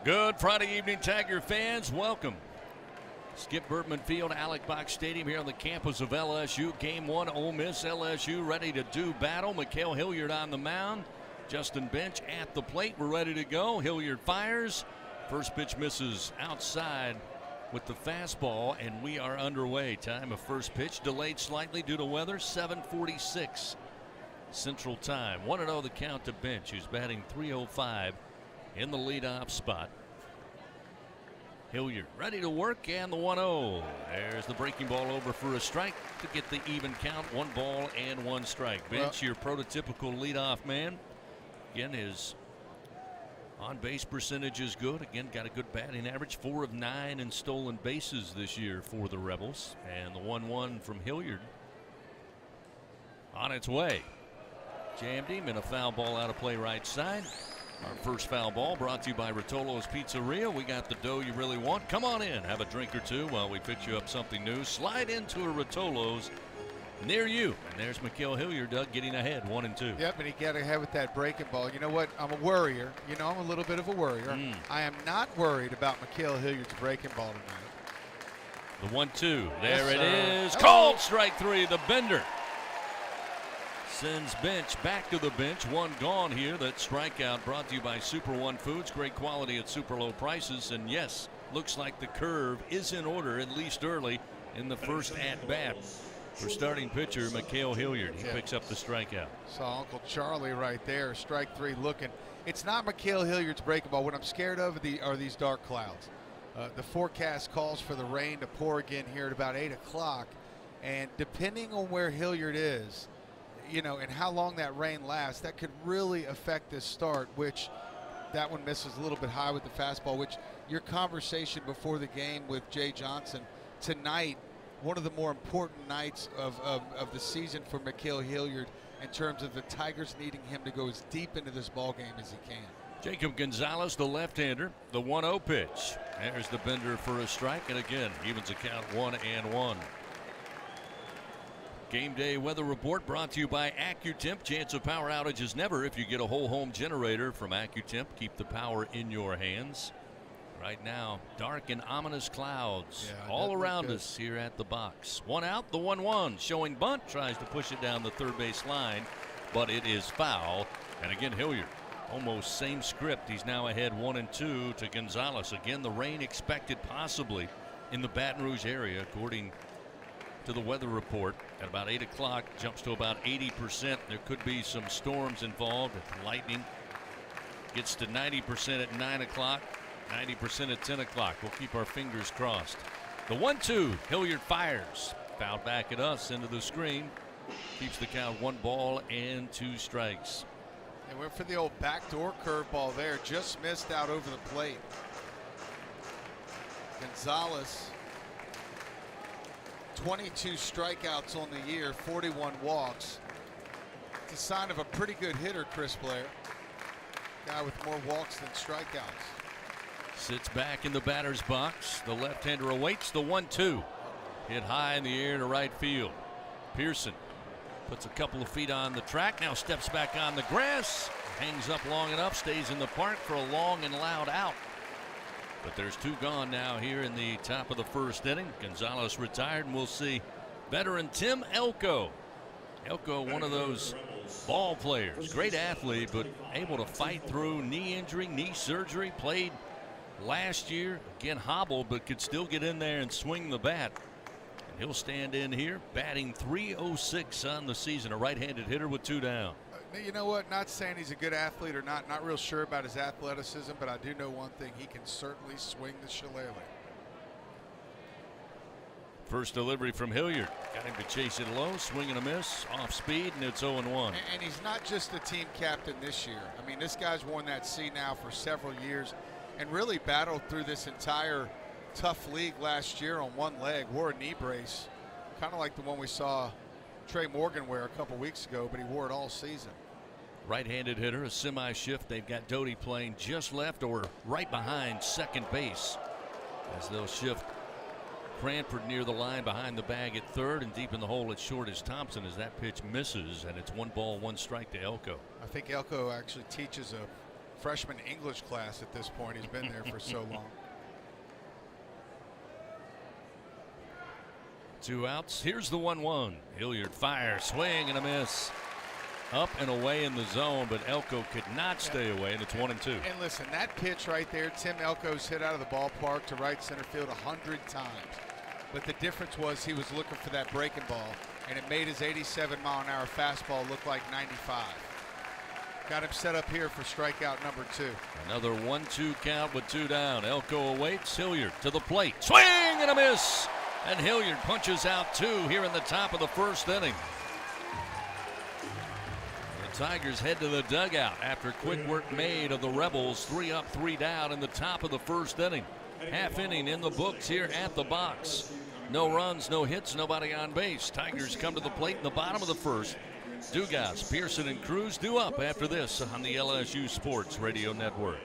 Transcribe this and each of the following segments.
Good Friday evening, Tiger fans. Welcome. Skip Bertman Field, Alec Box Stadium here on the campus of LSU. Game 1, Ole Miss, LSU ready to do battle. Mikhail Hilliard on the mound. Justin Bench at the plate. We're ready to go. Hilliard fires. First pitch misses outside with the fastball, and we are underway. Time of first pitch delayed slightly due to weather. 7:46 Central Time. 1-0 the count to Bench, who's batting .305 in the leadoff spot. Hilliard ready to work, and the 1-0. There's the breaking ball over for a strike to get the even count. 1 ball and 1 strike. Bench, your prototypical leadoff man. Again, his on-base percentage is good. Again, got a good batting average. 4 of 9 in stolen bases this year for the Rebels. And the 1-1 from Hilliard on its way. Jammed him in a foul ball out of play right side. Our first foul ball brought to you by Rotolo's Pizzeria. We got the dough you really want. Come on in, have a drink or two while we fix you up something new. Slide into a Rotolo's near you. And there's Mikhail Hilliard, Doug, getting ahead 1-2. Yep, and he got ahead with that breaking ball. You know what? I'm a worrier. You know, I'm a little bit of a worrier. I am not worried about Mikhail Hilliard's breaking ball tonight. The 1-2. There Yes, it sir. is. Called strike 3. The bender sends Bench back to the bench. 1 gone here. That strikeout brought to you by Super One Foods. Great quality at super low prices. And yes, looks like the curve is in order, at least early in the first at bat for starting pitcher Mikhail Hilliard. He picks up the strikeout. Saw Uncle Charlie right there. Strike 3 looking. It's not Mikhail Hilliard's breaking ball. What I'm scared of are these dark clouds. The forecast calls for the rain to pour again here at about 8 o'clock. And depending on where Hilliard is, you know, and how long that rain lasts, that could really affect this start, which that one misses a little bit high with the fastball, which your conversation before the game with Jay Johnson tonight, one of the more important nights of the season for Mikhail Hilliard in terms of the Tigers needing him to go as deep into this ball game as he can. Jacob Gonzalez, the left-hander, the 1-0 pitch. There's the bender for a strike, and again, evens the count 1-1. Game day weather report brought to you by AccuTemp. Chance of power outages never if you get a whole home generator from AccuTemp. Keep the power in your hands. Right now, dark and ominous clouds all around us here at the box. 1 out, the 1-1. Showing bunt, tries to push it down the third base line, but it is foul. And again, Hilliard, almost same script. He's now ahead 1-2 to Gonzalez. Again, the rain expected possibly in the Baton Rouge area, according to the weather report. At about 8 o'clock, jumps to about 80%. There could be some storms involved. Lightning gets to 90% at 9 o'clock, 90% at 10 o'clock. We'll keep our fingers crossed. The 1-2, Hilliard fires. Foul back at us into the screen. Keeps the count 1 ball and 2 strikes. They went for the old backdoor curveball there. Just missed out over the plate. Gonzalez, 22 strikeouts on the year, 41 walks. It's a sign of a pretty good hitter, Chris Blair. Guy with more walks than strikeouts. Sits back in the batter's box. The left-hander awaits the 1-2. Hit high in the air to right field. Pearson puts a couple of feet on the track. Now steps back on the grass. Hangs up long enough. Stays in the park for a long and loud out. But there's 2 gone now here in the top of the first inning. Gonzalez retired, and we'll see veteran Tim Elko. Elko, one of those ball players, great athlete, but able to fight through knee injury, knee surgery. Played last year, again hobbled, but could still get in there and swing the bat. And he'll stand in here, batting .306 on the season, a right-handed hitter with 2 down. You know what? Not saying he's a good athlete or not real sure about his athleticism, but I do know one thing: he can certainly swing the shillelagh. First delivery from Hilliard. Got him to chase it low, swing and a miss, off speed, and it's 0-1. And he's not just the team captain this year. I mean, this guy's worn that C now for several years and really battled through this entire tough league last year on one leg. Wore a knee brace, kind of like the one we saw Trey Morgan wear a couple weeks ago, but he wore it all season. Right-handed hitter, a semi-shift. They've got Doty playing just left or right behind second base. as they'll shift Cranford near the line behind the bag at third, and deep in the hole at short is Thompson as that pitch misses, and it's 1-1 strike to Elko. I think Elko actually teaches a freshman English class at this point. He's been there for so long. 2 outs. Here's the 1-1. Hilliard fires, swing and a miss. Up and away in the zone, but Elko could not stay away, and it's 1-2. And listen, that pitch right there, Tim Elko's hit out of the ballpark to right center field 100 times. But the difference was he was looking for that breaking ball, and it made his 87-mile-an-hour fastball look like 95. Got him set up here for strikeout number 2. Another 1-2 count with 2 down. Elko awaits. Hilliard to the plate. Swing and a miss. And Hilliard punches out 2 here in the top of the first inning. The Tigers head to the dugout after quick work made of the Rebels. 3 up, 3 down in the top of the first inning. Half inning in the books here at the box. No runs, no hits, nobody on base. Tigers come to the plate in the bottom of the first. Dugas, Pearson, and Cruz due up after this on the LSU Sports Radio Network.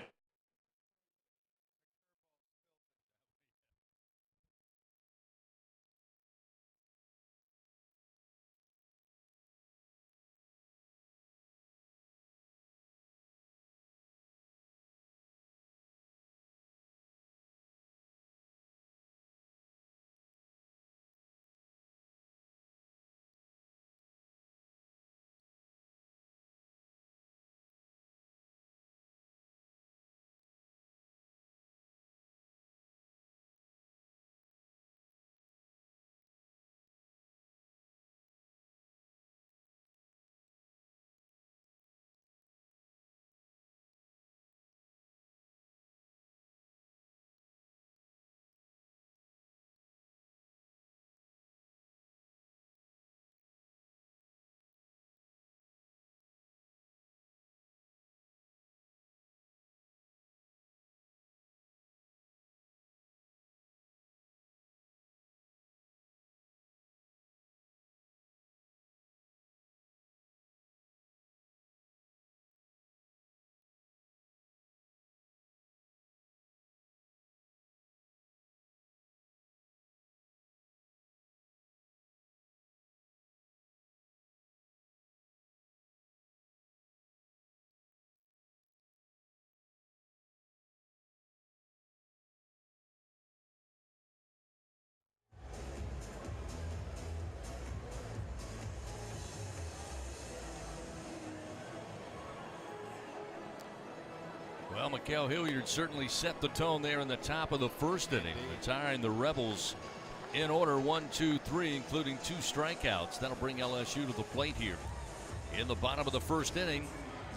Well, Mikael Hilliard certainly set the tone there in the top of the first inning, retiring the Rebels in order 1, 2, 3, including 2 strikeouts. That'll bring LSU to the plate here in the bottom of the first inning.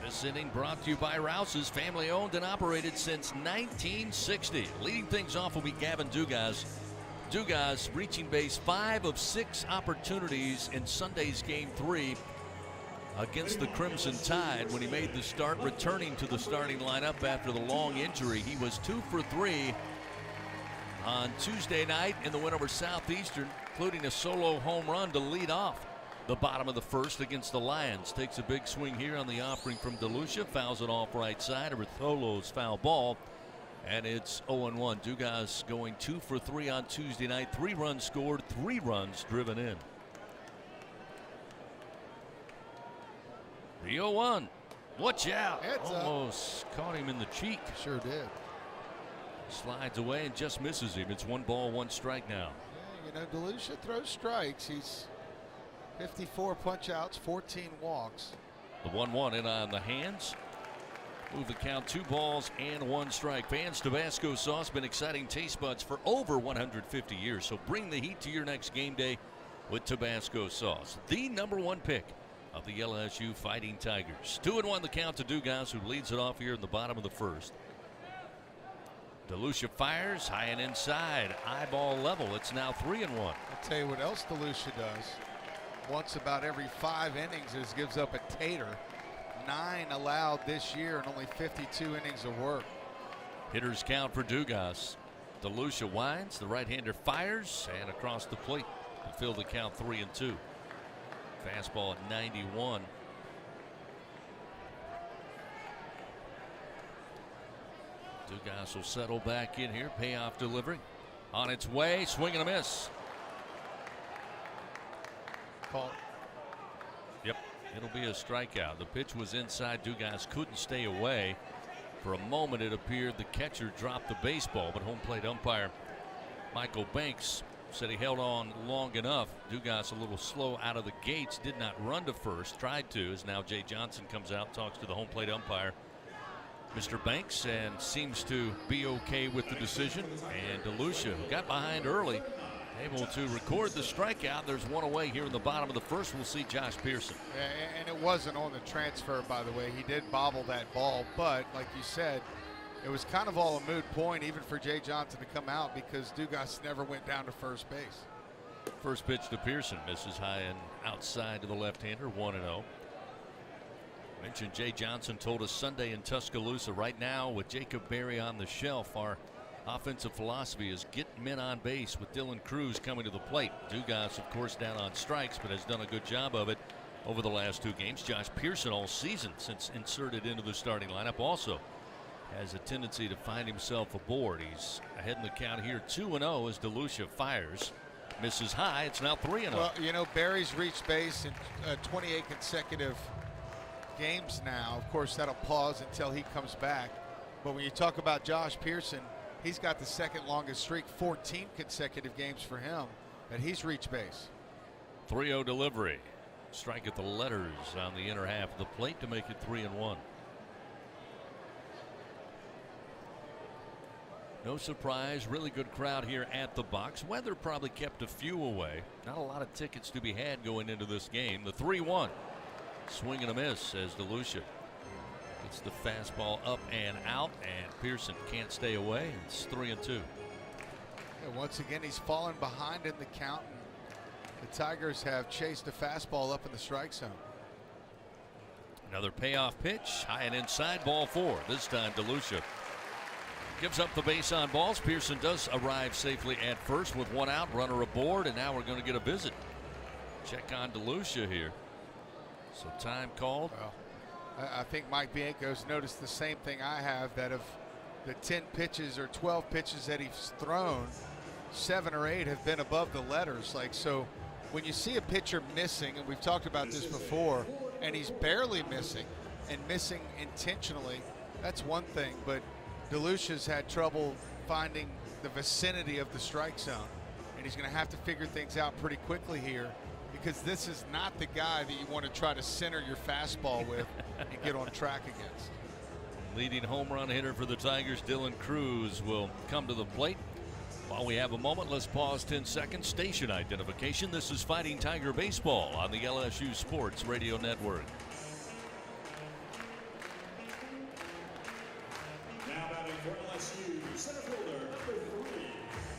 This inning brought to you by Rouse's, family owned and operated since 1960. Leading things off will be Gavin Dugas. Dugas reaching base 5 of 6 opportunities in Sunday's Game 3 against the Crimson Tide when he made the start, returning to the starting lineup after the long injury. He was 2 for 3 on Tuesday night in the win over Southeastern, including a solo home run to lead off the bottom of the first against the Lions. Takes a big swing here on the offering from DeLucia, fouls it off right side. A Ritholo's foul ball, and it's 0-1. Dugas going 2 for 3 on Tuesday night. 3 runs scored, 3 runs driven in. The 0-1. Watch out. Almost caught him in the cheek. Sure did. Slides away and just misses him. It's 1-1 strike now. Yeah, you know, DeLucia throws strikes. He's 54 punch outs, 14 walks. The 1-1 in on the hands. Move the count, 2 balls and 1 strike. Fans, Tabasco sauce been exciting taste buds for over 150 years. So bring the heat to your next game day with Tabasco sauce. The #1 pick of the LSU Fighting Tigers. 2-1 the count to Dugas, who leads it off here in the bottom of the first. DeLucia fires high and inside, eyeball level. It's now 3-1. I'll tell you what else DeLucia does. Once about every 5 innings is gives up a tater. 9 allowed this year and only 52 innings of work. Hitters count for Dugas. DeLucia winds, the right-hander fires, and across the plate to fill the count 3-2. Fastball at 91. Dugas will settle back in here. Payoff delivery. On its way, swing and a miss. Call. Yep, it'll be a strikeout. The pitch was inside. Dugas couldn't stay away. For a moment, it appeared the catcher dropped the baseball, but home plate umpire Michael Banks said he held on long enough. Dugas a little slow out of the gates, did not run to first, tried to, as now Jay Johnson comes out, talks to the home plate umpire, Mr. Banks, and seems to be okay with the decision. And DeLucia, who got behind early, able to record the strikeout. There's one away here in the bottom of the first. We'll see Josh Pearson. And it wasn't on the transfer, by the way. He did bobble that ball, but like you said, it was kind of all a moot point even for Jay Johnson to come out because Dugas never went down to first base. First pitch to Pearson misses high and outside to the left-hander, 1-0. Mentioned Jay Johnson told us Sunday in Tuscaloosa, right now with Jacob Berry on the shelf, our offensive philosophy is get men on base with Dylan Cruz coming to the plate. Dugas, of course, down on strikes, but has done a good job of it over the last 2 games. Josh Pearson all season since inserted into the starting lineup also has a tendency to find himself aboard. He's ahead in the count here, 2-0 as DeLucia fires. Misses high. It's now 3-0. Well, you know, Barry's reached base in 28 consecutive games now. Of course, that'll pause until he comes back. But when you talk about Josh Pearson, he's got the second longest streak, 14 consecutive games for him that he's reached base. 3-0 delivery. Strike at the letters on the inner half of the plate to make it 3-1. No surprise, really good crowd here at the box. Weather probably kept a few away. Not a lot of tickets to be had going into this game. The 3-1. Swing and a miss as DeLucia gets the fastball up and out, and Pearson can't stay away. It's 3-2. Yeah, once again, he's fallen behind in the count. The Tigers have chased a fastball up in the strike zone. Another payoff pitch, high and inside, ball 4. This time DeLucia gives up the base on balls. Pearson does arrive safely at first with 1 out, runner aboard, and now we're going to get a visit. Check on DeLucia here. So time called. Well, I think Mike Bianco's noticed the same thing I have, that of the 10 pitches or 12 pitches that he's thrown, 7 or 8 have been above the letters. Like, so when you see a pitcher missing, and we've talked about this before, and he's barely missing and missing intentionally, that's one thing. But DeLucia's had trouble finding the vicinity of the strike zone, and he's going to have to figure things out pretty quickly here, because this is not the guy that you want to try to center your fastball with and get on track against. Leading home run hitter for the Tigers, Dylan Cruz, will come to the plate. While we have a moment, let's pause 10 seconds. Station identification. This is Fighting Tiger Baseball on the LSU Sports Radio Network. Now batting for LSU, center fielder, number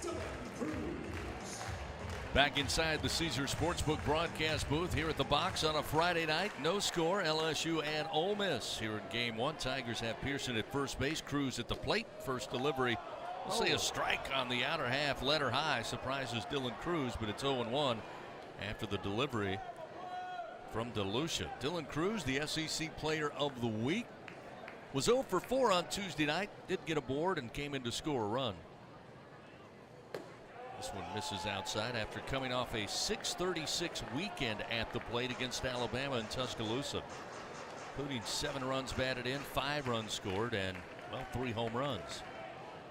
3, Dylan Cruz. Back inside the Caesars Sportsbook broadcast booth here at the box on a Friday night. No score, LSU and Ole Miss here in Game 1. Tigers have Pearson at first base, Cruz at the plate. First delivery, we'll see a strike on the outer half, letter high. Surprises Dylan Cruz, but it's 0-1 after the delivery from DeLucia. Dylan Cruz, the SEC Player of the Week, was 0 for 4 on Tuesday night. Did get aboard and came in to score a run. This one misses outside after coming off a 636 weekend at the plate against Alabama in Tuscaloosa, including 7 runs batted in, 5 runs scored, and, well, 3 home runs.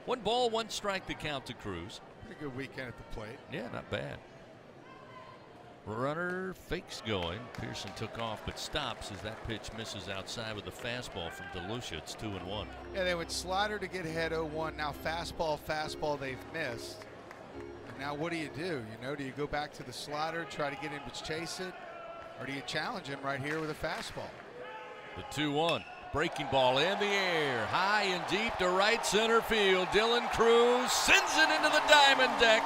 1 ball, 1 strike to count to Cruz. Pretty good weekend at the plate. Yeah, not bad. Runner fakes going. Pearson took off but stops as that pitch misses outside with a fastball from DeLucia. It's 2-1. Yeah, they went slider to get ahead 0-1. Now fastball they've missed. And now what do? You know, do you go back to the slider, try to get him to chase it, or do you challenge him right here with a fastball? The 2-1. Breaking ball in the air, high and deep to right center field. Dylan Cruz sends it into the diamond deck.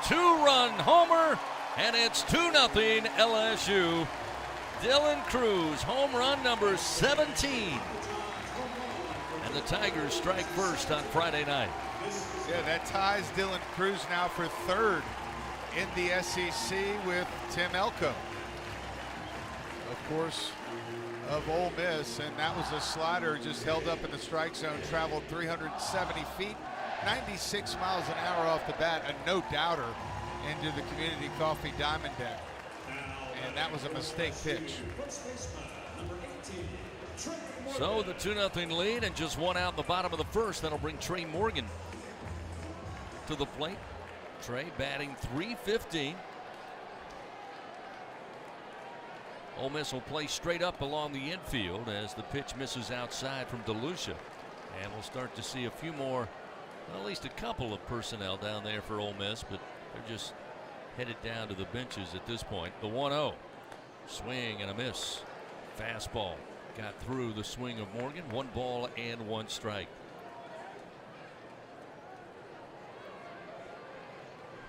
2-run homer, and it's 2-0 LSU. Dylan Cruz, home run number 17. And the Tigers strike first on Friday night. Yeah, that ties Dylan Cruz now for 3rd in the SEC with Tim Elko, of course, of Ole Miss, and that was a slider just held up in the strike zone, traveled 370 feet, 96 miles an hour off the bat, a no-doubter into the Community Coffee Diamond deck. And that was a mistake pitch. So the 2-0 lead and just one out in the bottom of the first. That'll bring Trey Morgan to the plate. Trey batting .350. Ole Miss will play straight up along the infield as the pitch misses outside from DeLucia. And we'll start to see a few more, well, at least a couple of personnel down there for Ole Miss, but they're just headed down to the benches at this point. The 1-0. Swing and a miss. Fastball got through the swing of Morgan. 1 ball and 1 strike.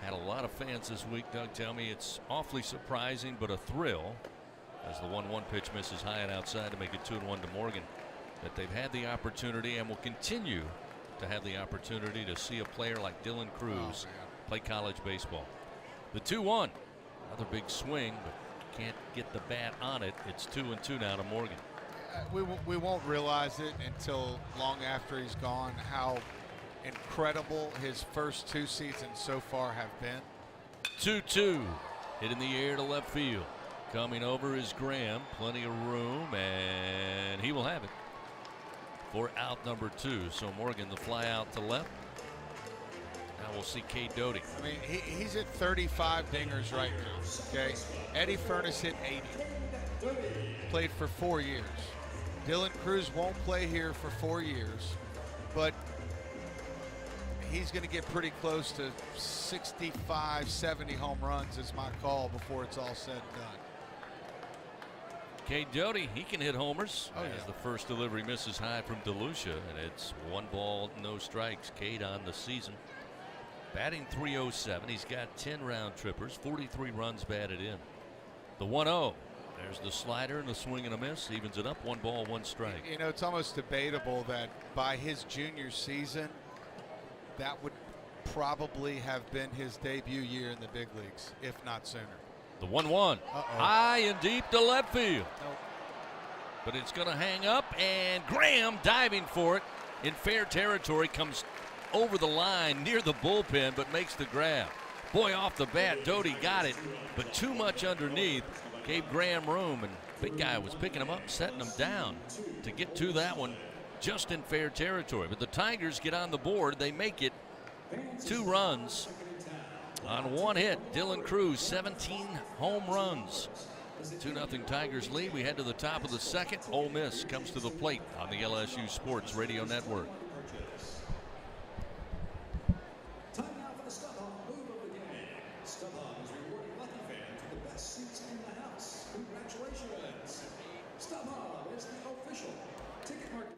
Had a lot of fans this week, Doug, tell me it's awfully surprising but a thrill as the 1-1 pitch misses high and outside to make it 2-1 to Morgan, that they've had the opportunity and will continue to have the opportunity to see a player like Dylan Cruz play college baseball. The 2-1, another big swing, but can't get the bat on it. It's 2-2 now to Morgan. We won't realize it until long after he's gone how incredible his first 2 seasons so far have been. 2-2, hit in the air to left field. Coming over is Graham, plenty of room, and he will have it for out number 2. So Morgan, the fly out to left. Now we'll see Cade Doty. I mean, he's at 35 dingers right now. Okay, Eddie Furness hit 80. Played for 4 years. Dylan Cruz won't play here for 4 years, but he's going to get pretty close to 65, 70 home runs is my call before it's all said and done. Cade Doty, he can hit homers. Oh, as yeah. the first delivery misses high from DeLucia, and it's 1 ball, no strikes. Cade on the season. Batting .307. He's got 10 round trippers, 43 runs batted in. The 1-0. There's the slider and the swing and a miss. Evens it up. 1 ball, 1 strike. You know, it's almost debatable that by his junior season, that would probably have been his debut year in the big leagues, if not sooner. The 1-1. High and deep to left field. But it's going to hang up, and Graham diving for it in fair territory, comes over the line near the bullpen, but makes the grab. Boy, off the bat, Doty got it, but too much underneath. Gave Graham room, and big guy was picking him up, setting him down to get to that one just in fair territory. But the Tigers get on the board. They make it 2 runs on 1 hit. Dylan Cruz, 17 home runs. 2-0 Tigers lead. We head to the top of the second. Ole Miss comes to the plate on the LSU Sports Radio Network. Time now for the StubHub move of the game. StubHub is rewarding lucky fans with the best seats in the house. Congratulations. StubHub is the official ticket market.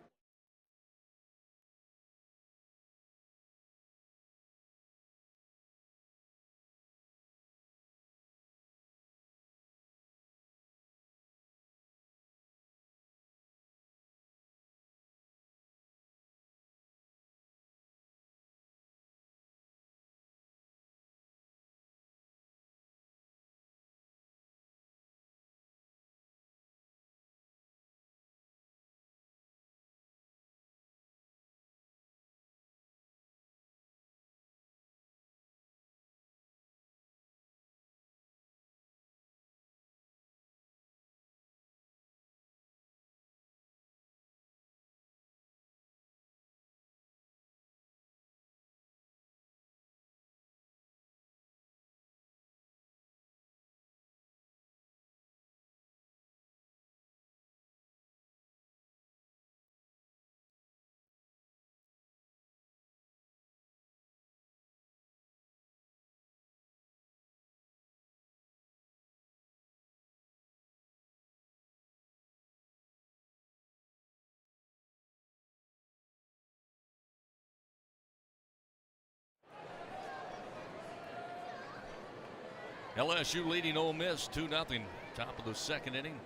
LSU leading Ole Miss 2-0. Top of the second inning.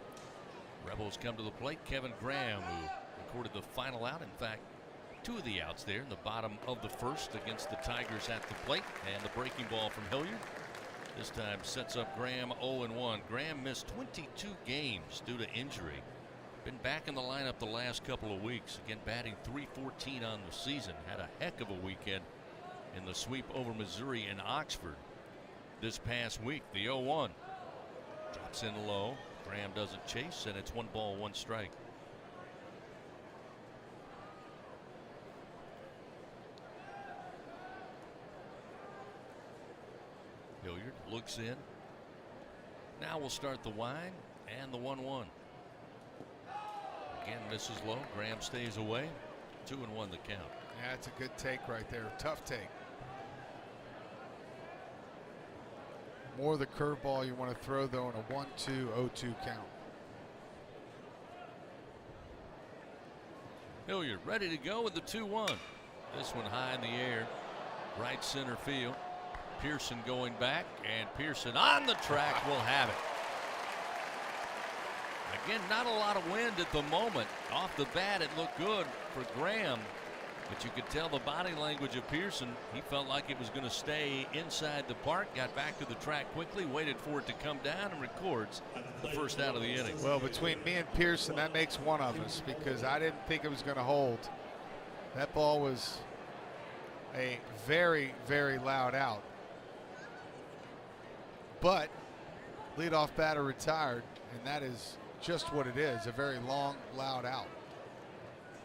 Rebels come to the plate. Kevin Graham, who recorded the final out. In fact, 2 of the outs there in the bottom of the first against the Tigers at the plate. And the breaking ball from Hilliard. This time sets up Graham 0-1. Graham missed 22 games due to injury. Been back in the lineup the last couple of weeks. Again, batting .314 on the season. Had a heck of a weekend in the sweep over Missouri and Oxford this past week. The 0-1 drops in low. Graham doesn't chase, and it's 1 ball, 1 strike. Hilliard looks in. Now we'll start the wind and the 1-1. Again, misses low. Graham stays away. 2-1 the count. Yeah, that's a good take right there. Tough take. More of the curveball you want to throw, though, in a 1-2, 0-2 count. Hilliard ready to go with the 2-1. This one high in the air. Right center field. Pearson going back, and Pearson on the track will have it. Again, not a lot of wind at the moment. Off the bat, it looked good for Graham, but you could tell the body language of Pearson. He felt like it was going to stay inside the park, got back to the track quickly, waited for it to come down, and records the first out of the inning. Well, between me and Pearson, that makes one of us, because I didn't think it was going to hold. That ball was a very, very loud out. But leadoff batter retired, and that is just what it is, a very long, loud out.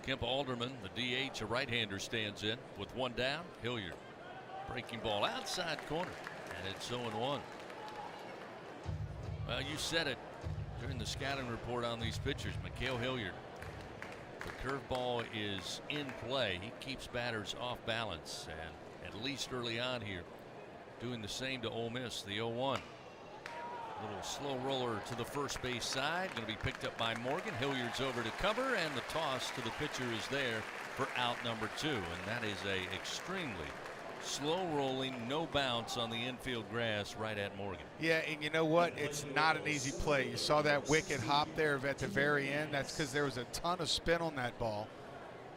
Kemp Alderman, the DH, a right-hander, stands in with 1 down. Hilliard, breaking ball outside corner, and it's 0-1. Well, you said it during the scouting report on these pitchers. Mikhail Hilliard, the curveball is in play. He keeps batters off balance, and at least early on here, doing the same to Ole Miss. The 0-1. Little slow roller to the first base side. Going to be picked up by Morgan. Hilliard's over to cover, and the toss to the pitcher is there for out number 2. And that is a extremely slow rolling, no bounce on the infield grass right at Morgan. Yeah, and you know what? It's not an easy play. You saw that wicked hop there at the very end. That's because there was a ton of spin on that ball,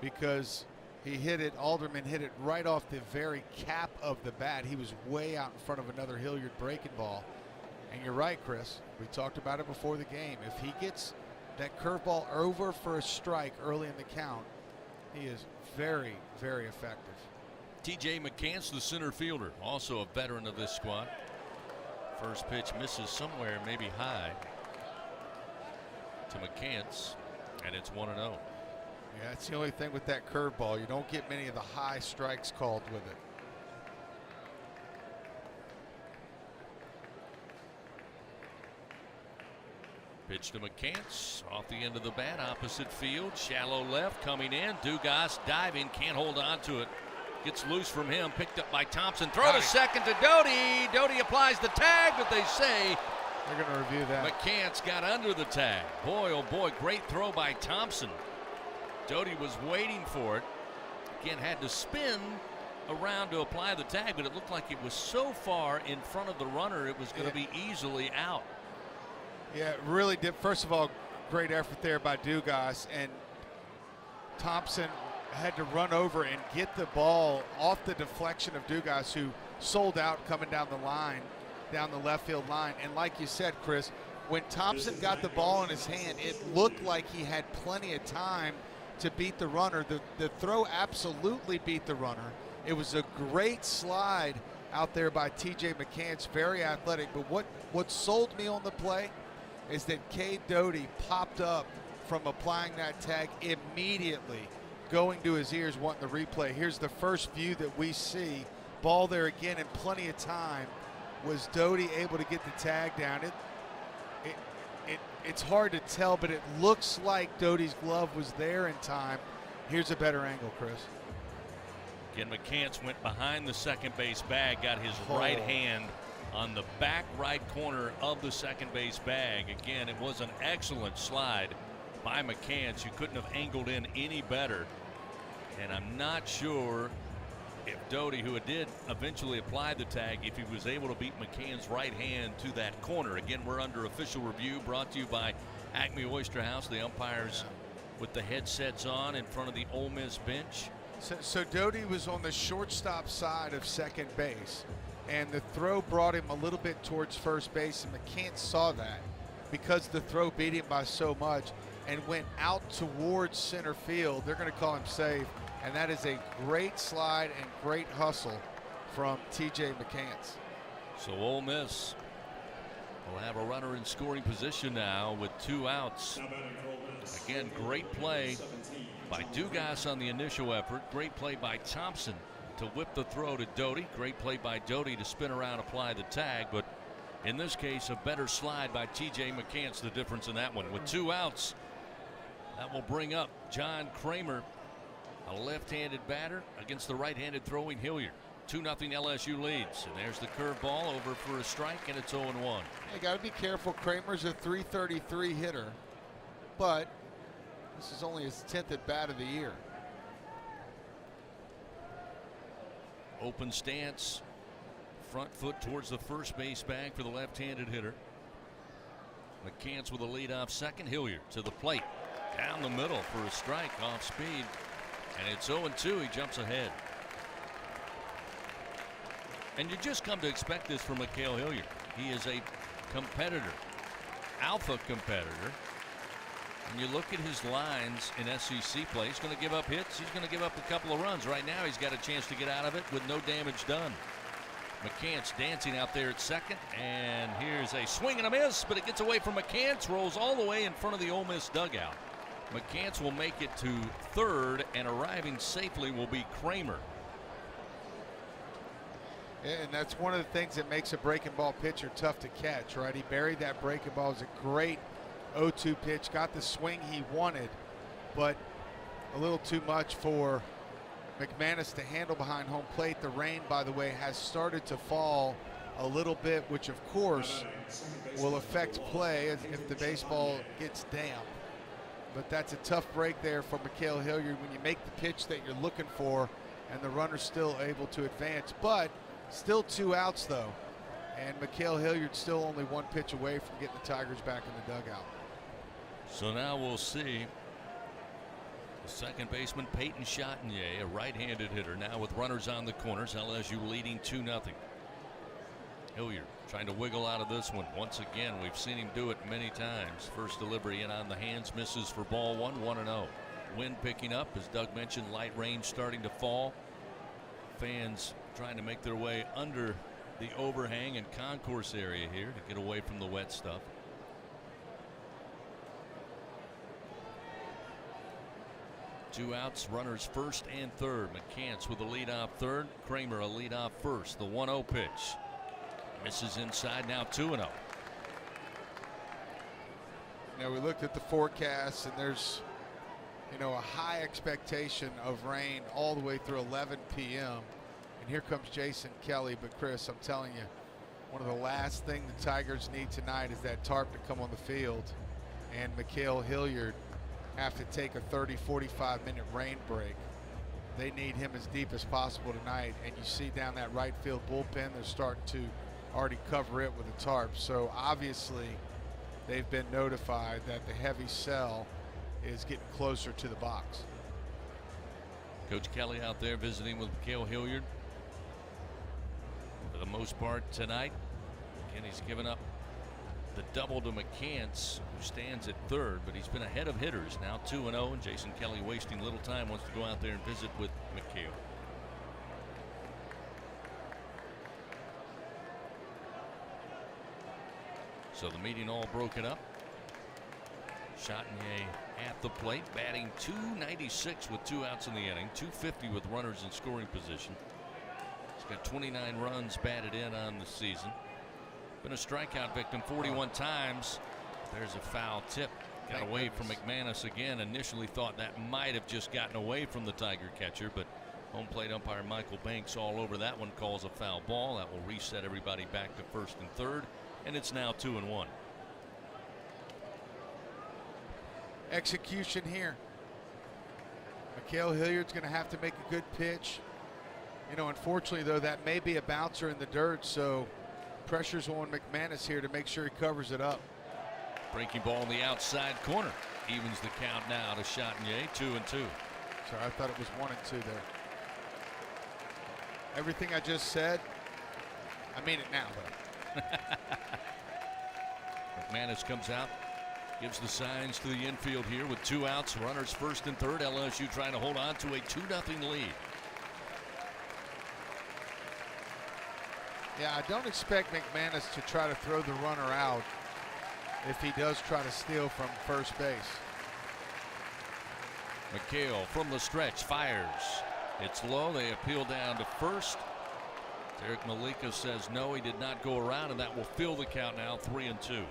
because he hit it, Alderman hit it right off the very cap of the bat. He was way out in front of another Hilliard breaking ball. And you're right, Chris. We talked about it before the game. If he gets that curveball over for a strike early in the count, he is very, very effective. T.J. McCants, the center fielder, also a veteran of this squad. First pitch misses somewhere, maybe high, to McCants, and it's 1-0. Yeah, that's the only thing with that curveball. You don't get many of the high strikes called with it. Pitch to McCants off the end of the bat, opposite field, shallow left, coming in. Dugas diving, can't hold on to it. Gets loose from him, picked up by Thompson. Throw to second to Doty. Doty applies the tag, but they say they're going to review that. McCants got under the tag. Boy, oh boy, great throw by Thompson. Doty was waiting for it. Again, had to spin around to apply the tag, but it looked like it was so far in front of the runner it was going to be easily out. Yeah, it really did. First of all, great effort there by Dugas, and Thompson had to run over and get the ball off the deflection of Dugas, who sold out coming down the line, down the left field line. And like you said, Chris, when Thompson got the ball in his hand, it looked like he had plenty of time to beat the runner. The throw absolutely beat the runner. It was a great slide out there by T.J. McCants, very athletic. But what sold me on the play is that Cade Doty popped up from applying that tag immediately, going to his ears, wanting the replay. Here's the first view that we see. Ball there again in plenty of time. Was Doty able to get the tag down? It's hard to tell, but it looks like Doty's glove was there in time. Here's a better angle, Chris. Again, McCants went behind the second base bag, got his right hand on the back right corner of the second base bag. Again, it was an excellent slide by McCants. You couldn't have angled in any better. And I'm not sure if Doty, who did eventually apply the tag, if he was able to beat McCann's right hand to that corner. Again, we're under official review, brought to you by Acme Oyster House. The umpires with the headsets on in front of the Ole Miss bench. So Doty was on the shortstop side of second base, and the throw brought him a little bit towards first base, and McCants saw that because the throw beat him by so much and went out towards center field. They're going to call him safe, and that is a great slide and great hustle from TJ McCants. So Ole Miss will have a runner in scoring position now with 2 outs. Again, great play by Dugas on the initial effort. Great play by Thompson to whip the throw to Doty. Great play by Doty to spin around, apply the tag. But in this case, a better slide by TJ McCants, the difference in that one. With 2 outs, that will bring up John Kramer, a left-handed batter against the right-handed throwing Hilliard. 2-0 LSU leads, and there's the curveball over for a strike, and it's 0-1. You got to be careful. Kramer's a .333 hitter, but this is only his 10th at bat of the year. Open stance, front foot towards the first base bag for the left-handed hitter. McCants with a leadoff second. Hilliard to the plate, down the middle for a strike off speed, and it's 0-2. He jumps ahead. And you just come to expect this from Mikhail Hilliard. He is a competitor, alpha competitor. And you look at his lines in SEC play, he's going to give up hits. He's going to give up a couple of runs. Right now, he's got a chance to get out of it with no damage done. McCants dancing out there at second. And here's a swing and a miss, but it gets away from McCants, rolls all the way in front of the Ole Miss dugout. McCants will make it to third, and arriving safely will be Kramer. And that's one of the things that makes a breaking ball pitcher tough to catch, right? He buried that breaking ball. It was a great 0-2 pitch, got the swing he wanted, but a little too much for McManus to handle behind home plate. The rain, by the way, has started to fall a little bit, which of course will affect play if the baseball gets damp. But that's a tough break there for Mikhail Hilliard when you make the pitch that you're looking for and the runner's still able to advance. But still 2 outs though, and Mikhail Hilliard still only 1 pitch away from getting the Tigers back in the dugout. So now we'll see the second baseman Peyton Chatinier, a right-handed hitter, now with runners on the corners. LSU leading 2-0. Hilliard trying to wiggle out of this one. Once again, we've seen him do it many times. First delivery in on the hands, misses for ball 1, 1-0. Wind picking up, as Doug mentioned, light rain starting to fall. Fans trying to make their way under the overhang and concourse area here to get away from the wet stuff. Two outs, runners first and third. McCants with a leadoff third, Kramer a leadoff first. The 1-0 pitch misses inside, now 2-0. Now we looked at the forecast, and there's, you know, a high expectation of rain all the way through 11 p.m. And here comes Jason Kelly. But Chris, I'm telling you, one of the last things the Tigers need tonight is that tarp to come on the field, and Mikhail Hilliard have to take a 30-45 minute rain break. They need him as deep as possible tonight, and you see down that right field bullpen, they're starting to already cover it with a tarp. So obviously they've been notified that the heavy cell is getting closer to the box. Coach Kelly out there visiting with Mikhail Hilliard for the most part tonight. Again, he's given up the double to McCants, who stands at third, but he's been ahead of hitters now 2-0, and Jason Kelly wasting little time, wants to go out there and visit with Mikhail. So the meeting all broken up. Chatinier at the plate, batting .296 with 2 outs in the inning, .250 with runners in scoring position. He's got 29 runs batted in on the season. Been a strikeout victim 41 times. There's a foul tip. Got away from McManus again. Initially thought that might have just gotten away from the Tiger catcher, but home plate umpire Michael Banks all over that one, calls a foul ball. That will reset everybody back to first and third, and it's now 2-1. Execution here. Mikhail Hilliard's going to have to make a good pitch. You know, unfortunately though, that may be a bouncer in the dirt, so pressure's on McManus here to make sure he covers it up. Breaking ball in the outside corner evens the count now to Chatinier, 2-2. Sorry, I thought it was 1-2 there. Everything I just said, I mean it now though. McManus comes out, gives the signs to the infield here with 2 outs, runners first and third. LSU trying to hold on to a 2-0 lead. Yeah, I don't expect McManus to try to throw the runner out if he does try to steal from first base. McHale from the stretch fires. It's low. They appeal down to first. Derek Malika says no, he did not go around, and that will fill the count now, 3-2.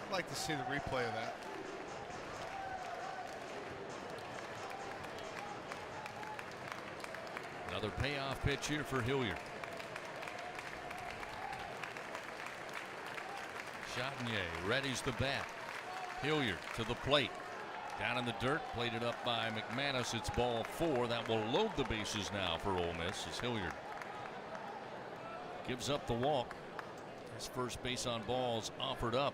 I'd like to see the replay of that. Another payoff pitch here for Hilliard. Chatagnier readies the bat. Hilliard to the plate. Down in the dirt, plated up by McManus. It's ball 4. That will load the bases now for Ole Miss as Hilliard gives up the walk. His first base on balls offered up.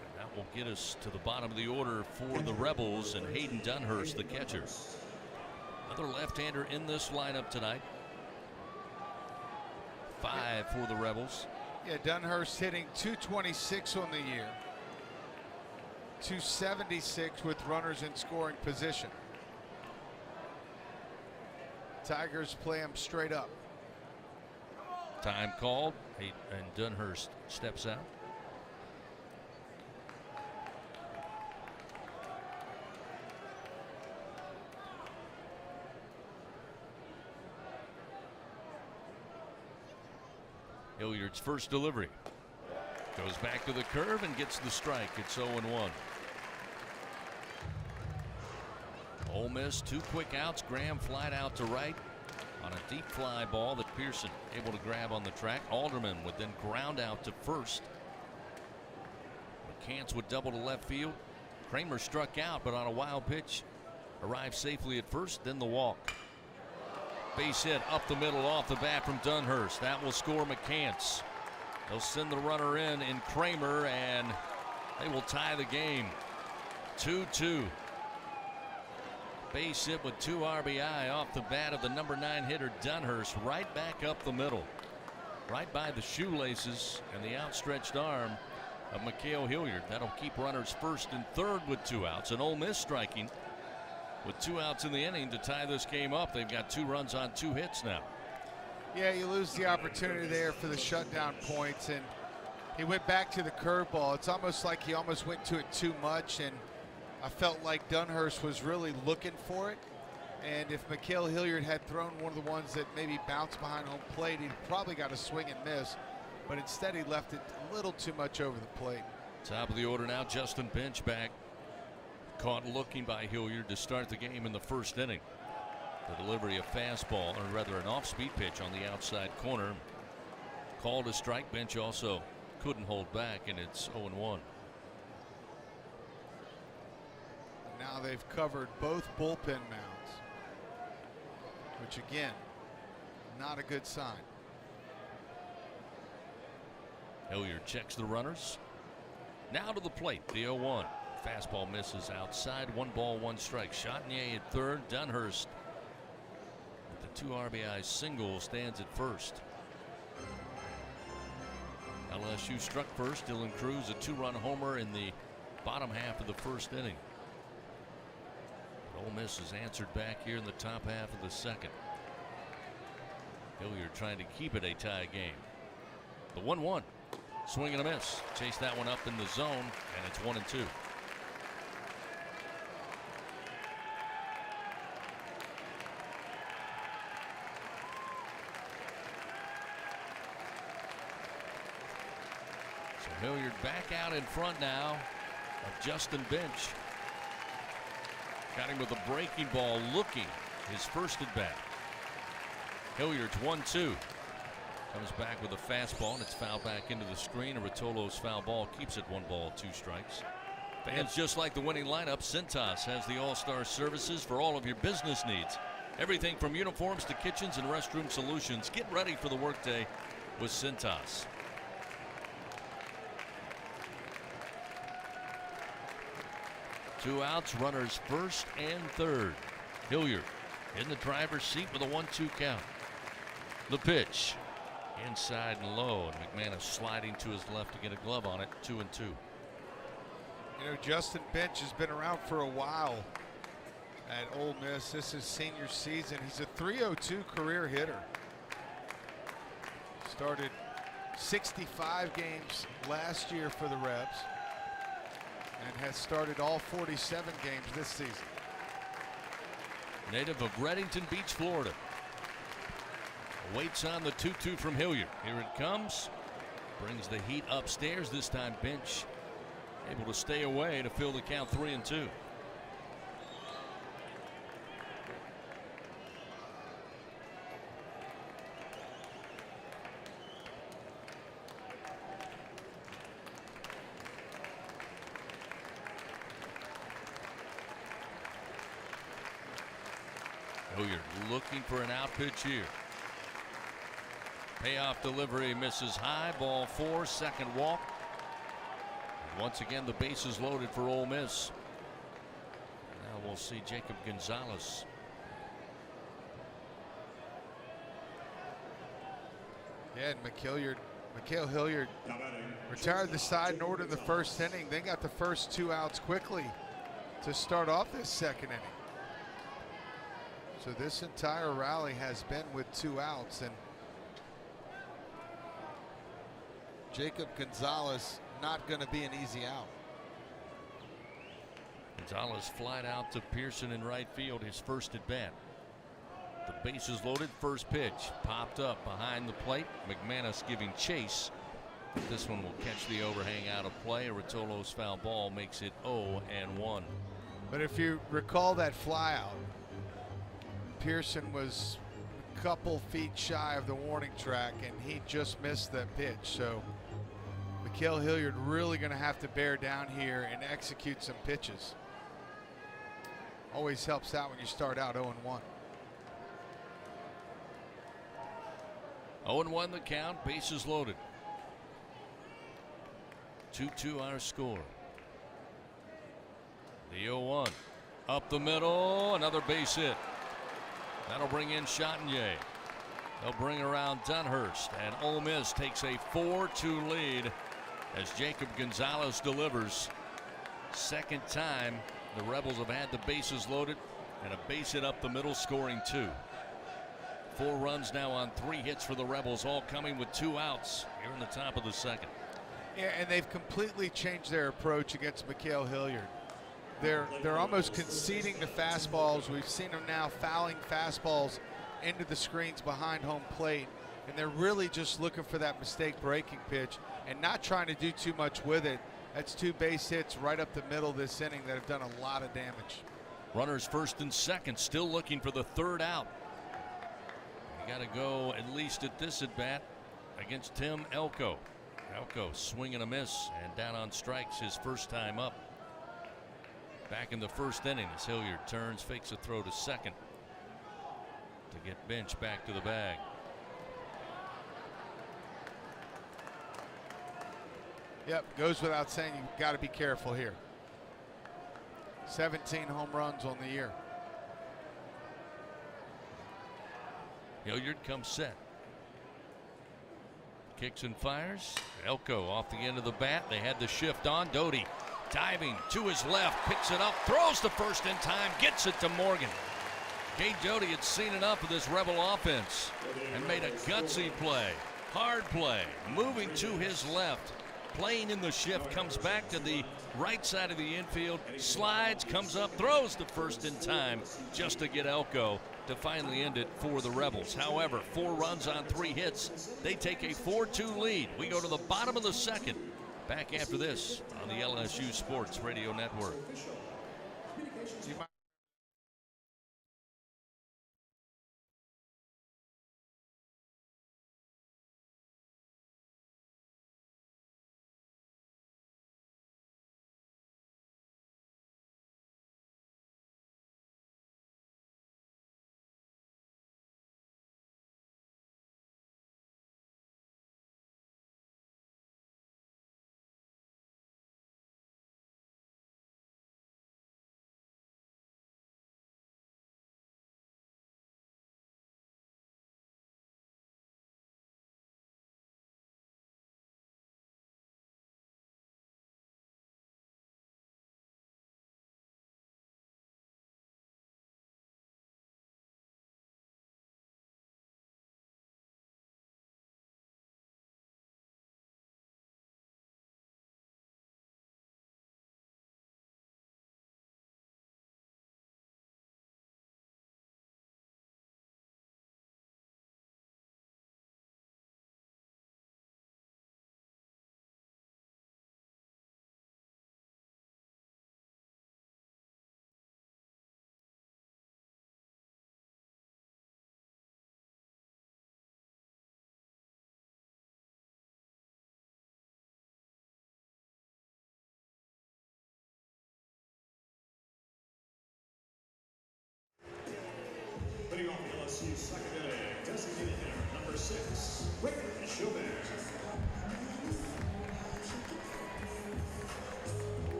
And that will get us to the bottom of the order for the Rebels and Hayden Dunhurst, the catcher. Another left-hander in this lineup tonight. 5 for the Rebels. Yeah, Dunhurst hitting .226 on the year. .276 with runners in scoring position. Tigers play him straight up. Time called, and Dunhurst steps out. Hilliard's first delivery goes back to the curve and gets the strike. It's 0-1. Ole Miss 2 quick outs. Graham flied out to right on a deep fly ball that Pearson able to grab on the track. Alderman would then ground out to first. McCants would double to left field. Kramer struck out, but on a wild pitch arrived safely at first. Then the walk. Base hit up the middle off the bat from Dunhurst. That will score McCants. They'll send the runner in Kramer, and they will tie the game. 2-2. Base hit with 2 RBI off the bat of the number 9 hitter Dunhurst, right back up the middle, right by the shoelaces and the outstretched arm of McHale Hilliard. That'll keep runners first and third with 2 outs, and Ole Miss striking with 2 outs in the inning to tie this game up. They've got 2 runs on 2 hits now. Yeah, you lose the opportunity there for the shutdown points, and he went back to the curveball. It's almost like he almost went to it too much, and I felt like Dunhurst was really looking for it. And if McHale Hilliard had thrown one of the ones that maybe bounced behind home plate, he'd probably got a swing and miss. But instead, he left it a little too much over the plate. Top of the order now, Justin Bench back. Caught looking by Hilliard to start the game in the first inning. The delivery of fastball, or rather an off-speed pitch on the outside corner. Called a strike. Bench also couldn't hold back, and it's 0-1. Now they've covered both bullpen mounds, which again, not a good sign. Hilliard checks the runners. Now to the plate, the 0-1. Fastball misses outside. 1 ball, 1 strike. Chatagnier at third. Dunhurst with the 2 RBI single stands at first. LSU struck first. Dylan Cruz a 2-run homer in the bottom half of the first inning. Ole Miss has answered back here in the top half of the second. Hilliard trying to keep it a tie game. The 1-1. Swing and a miss. Chase that one up in the zone, and it's 1-2. So Hilliard back out in front now of Justin Bench. Got him with a breaking ball, looking his first at bat. Hilliard's 1-2. Comes back with a fastball, and it's fouled back into the screen. And Rotolo's foul ball keeps it 1 ball, 2 strikes. Fans just like the winning lineup. Cintas has the all-star services for all of your business needs. Everything from uniforms to kitchens and restroom solutions. Get ready for the workday with Cintas. Two outs, runners first and third. Hilliard in the driver's seat with a 1-2 count. The pitch inside and low, and McManus sliding to his left to get a glove on it. 2-2. You know, Justin Bench has been around for a while. at Ole Miss. This is senior season. He's a .302 career hitter. Started 65 games last year for the Rebs and has started all 47 games this season. Native of Reddington Beach, Florida. Waits on the 2-2 from Hilliard. Here it comes. Brings the heat upstairs. This time Bench able to stay away to fill the count 3-2. Hilliard looking for an out pitch here. Payoff delivery misses high. Ball 4, second walk. And once again, the bases loaded for Ole Miss. Now we'll see Jacob Gonzalez. Yeah, and Mikhail Hilliard retired the side in order in the first inning. Then got the first 2 outs quickly to start off this second inning. So this entire rally has been with 2 outs, and Jacob Gonzalez not going to be an easy out. Gonzalez flied out to Pearson in right field, his first at bat. The bases loaded, first pitch popped up behind the plate. McManus giving chase. This one will catch the overhang out of play. Rotolo's foul ball makes it 0-1. But if you recall that flyout, Pearson was a couple feet shy of the warning track, and he just missed that pitch. So Mikhail Hilliard really going to have to bear down here and execute some pitches. Always helps out when you start out 0-1. 0-1 the count, bases loaded. 2-2 our score. The 0-1 up the middle, another base hit. That'll bring in Chatagnier. They'll bring around Dunhurst, and Ole Miss takes a 4-2 lead as Jacob Gonzalez delivers. Second time the Rebels have had the bases loaded and a base hit up the middle, scoring 2. 4 runs now on 3 hits for the Rebels, all coming with 2 outs here in the top of the second. Yeah, and they've completely changed their approach against Mikhail Hilliard. They're almost conceding the fastballs. We've seen them now fouling fastballs into the screens behind home plate, and they're really just looking for that mistake breaking pitch and not trying to do too much with it. That's 2 base hits right up the middle this inning that have done a lot of damage. Runners first and second, still looking for the 3rd out. You got to go at least at this at bat against Tim Elko. Elko swing and a miss, and down on strikes his first time up. Back in the first inning as Hilliard turns, fakes a throw to second to get Bench back to the bag. Yep, goes without saying you've got to be careful here. 17 home runs on the year. Hilliard comes set. Kicks and fires. Elko off the end of the bat. They had the shift on. Doty diving to his left, picks it up, throws to first in time, gets it to Morgan. Cade Doty had seen enough of this Rebel offense and made a gutsy play, hard play, moving to his left, playing in the shift, comes back to the right side of the infield, slides, comes up, throws to first in time just to get Elko to finally end it for the Rebels. However, 4 runs on 3 hits. They take a 4-2 lead. We go to the bottom of the second. Back after this on the LSU Sports Radio Network.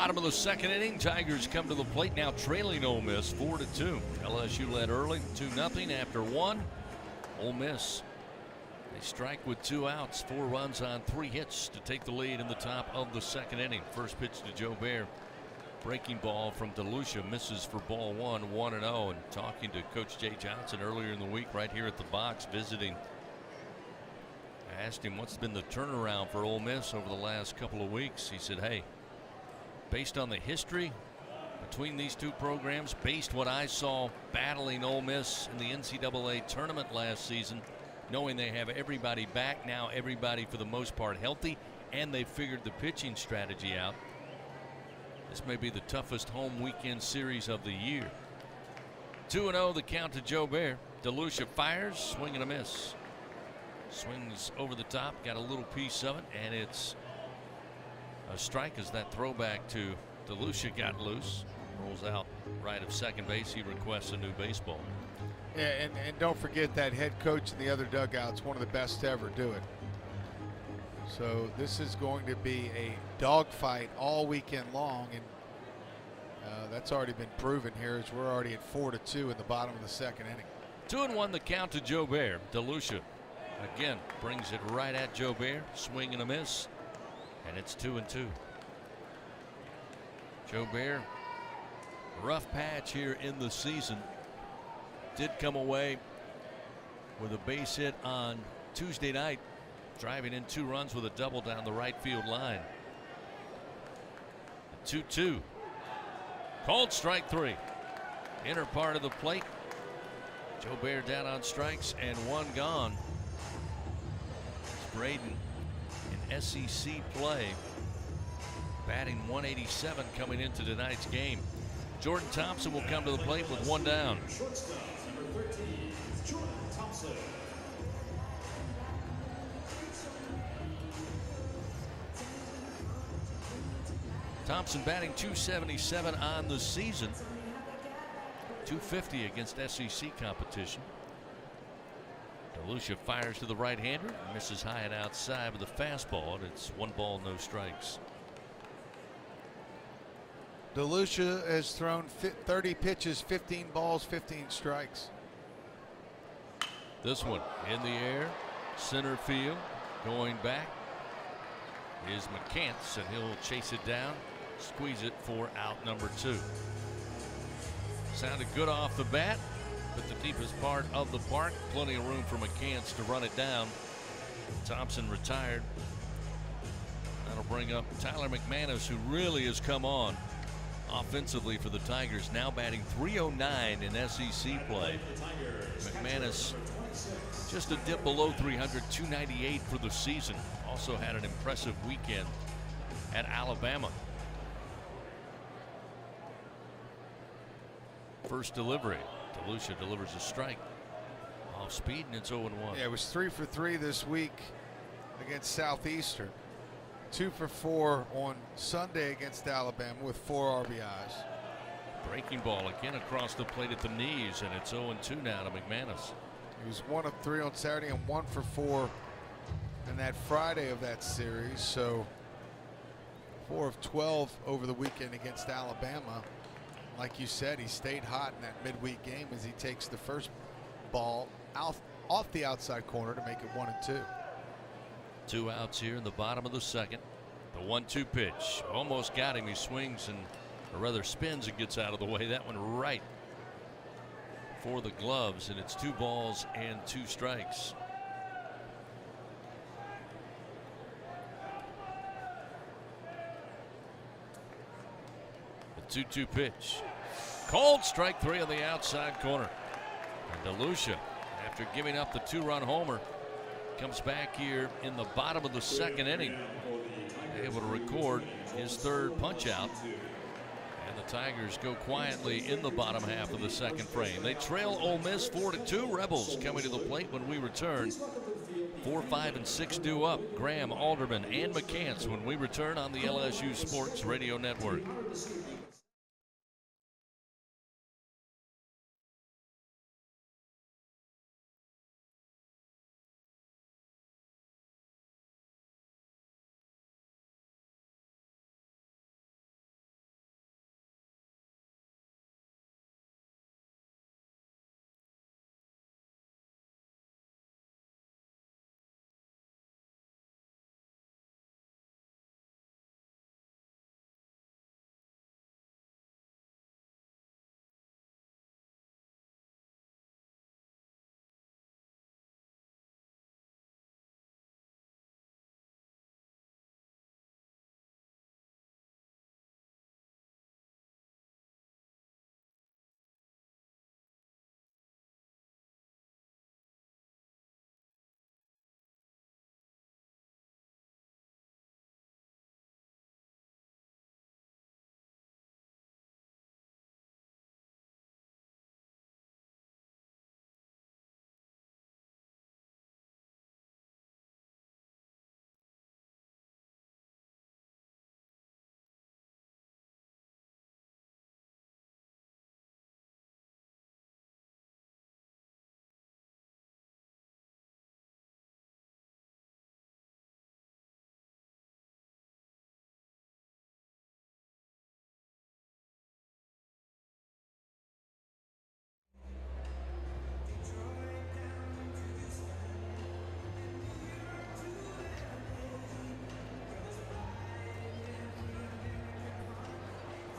Bottom of the second inning, Tigers come to the plate now trailing Ole Miss 4-2. LSU led early 2-0 after one. Ole Miss, they strike with 2 outs, 4 runs on 3 hits to take the lead in the top of the second inning. First pitch to Joe Bear. Breaking ball from DeLucia, misses for ball 1, 1-0. And talking to Coach Jay Johnson earlier in the week right here at the box visiting, I asked him what's been the turnaround for Ole Miss over the last couple of weeks. He said, hey, based on the history between these two programs, based what I saw battling Ole Miss in the NCAA tournament last season, knowing they have everybody back now, everybody for the most part healthy, and they figured the pitching strategy out, this may be the toughest home weekend series of the year. 2-0 the count to Joe Bear. DeLucia fires, swing and a miss. Swings over the top, got a little piece of it, and it's a strike as that throwback to DeLucia got loose. Rolls out right of second base. He requests a new baseball. Yeah, and don't forget that head coach in the other dugout's one of the best to ever do it. So this is going to be a dogfight all weekend long, and that's already been proven here as we're already at 4-2 in the bottom of the second inning. 2-1 the count to Joe Bear. DeLucia again brings it right at Joe Bear. Swing and a miss, and it's 2-2. Joe Bear, rough patch here in the season. Did come away with a base hit on Tuesday night, driving in 2 runs with a double down the right field line. 2-2. Called strike 3. Inner part of the plate. Joe Bear down on strikes and 1 gone. Braden in SEC play, batting 187 coming into tonight's game. Jordan Thompson will come to the plate with 1 down. Shortstop, number 13, Jordan Thompson. Thompson batting .277 on the season, .250 against SEC competition. DeLucia fires to the right-hander, misses high and outside with a fastball, and it's 1 ball, no strikes. DeLucia has thrown 30 pitches, 15 balls, 15 strikes. This one in the air, center field, going back is McCants, and he'll chase it down, squeeze it for out number 2. Sounded good off the bat, but the deepest part of the park, plenty of room for McCants to run it down. Thompson retired. That'll bring up Tyler McManus, who really has come on offensively for the Tigers, now batting .309 in SEC play. McManus just a dip below 300, 298 for the season. Also had an impressive weekend at Alabama. First delivery, DeLucia delivers a strike off speed, and it's 0-1. Yeah, it was 3 for 3 this week against Southeastern. 2 for 4 on Sunday against Alabama with 4 RBIs. Breaking ball again across the plate at the knees, and it's 0-2 now to McManus. He was 1 of 3 on Saturday and 1 for 4 in that Friday of that series. So 4 of 12 over the weekend against Alabama. Like you said, he stayed hot in that midweek game as he takes the first ball out off the outside corner to make it 1-2. 2 outs here in the bottom of the second. The 1-2 pitch almost got him. He swings and, or rather spins and gets out of the way. That one right for the gloves, and it's 2 balls and 2 strikes. The 2-2 pitch. Called strike 3 on the outside corner. And DeLucia, after giving up the 2-run homer, comes back here in the bottom of the second inning, able to record his 3rd punch out. And the Tigers go quietly in the bottom half of the second frame. They trail Ole Miss 4-2. Rebels coming to the plate when we return. 4, 5, and 6 due up. Graham, Alderman, and McCants when we return on the LSU Sports Radio Network.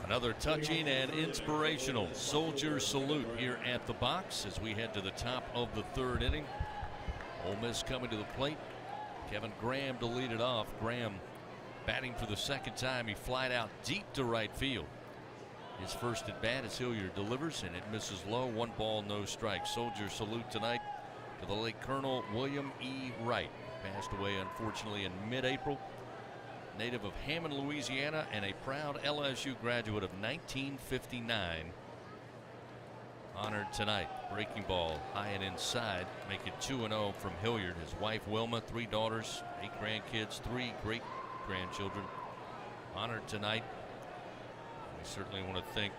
Another touching and inspirational soldier salute here at the box as we head to the top of the 3rd inning. Ole Miss coming to the plate. Kevin Graham to lead it off. Graham batting for the 2nd time. He flied out deep to right field. His first at bat as Hilliard delivers, and it misses low. 1 ball, no strikes. Soldier salute tonight to the late Colonel William E. Wright. Passed away unfortunately in mid-April. Native of Hammond, Louisiana, and a proud LSU graduate of 1959. Honored tonight. Breaking ball high and inside. Make it 2-0 from Hilliard. His wife Wilma, 3 daughters, 8 grandkids, 3 great grandchildren. Honored tonight. We certainly want to thank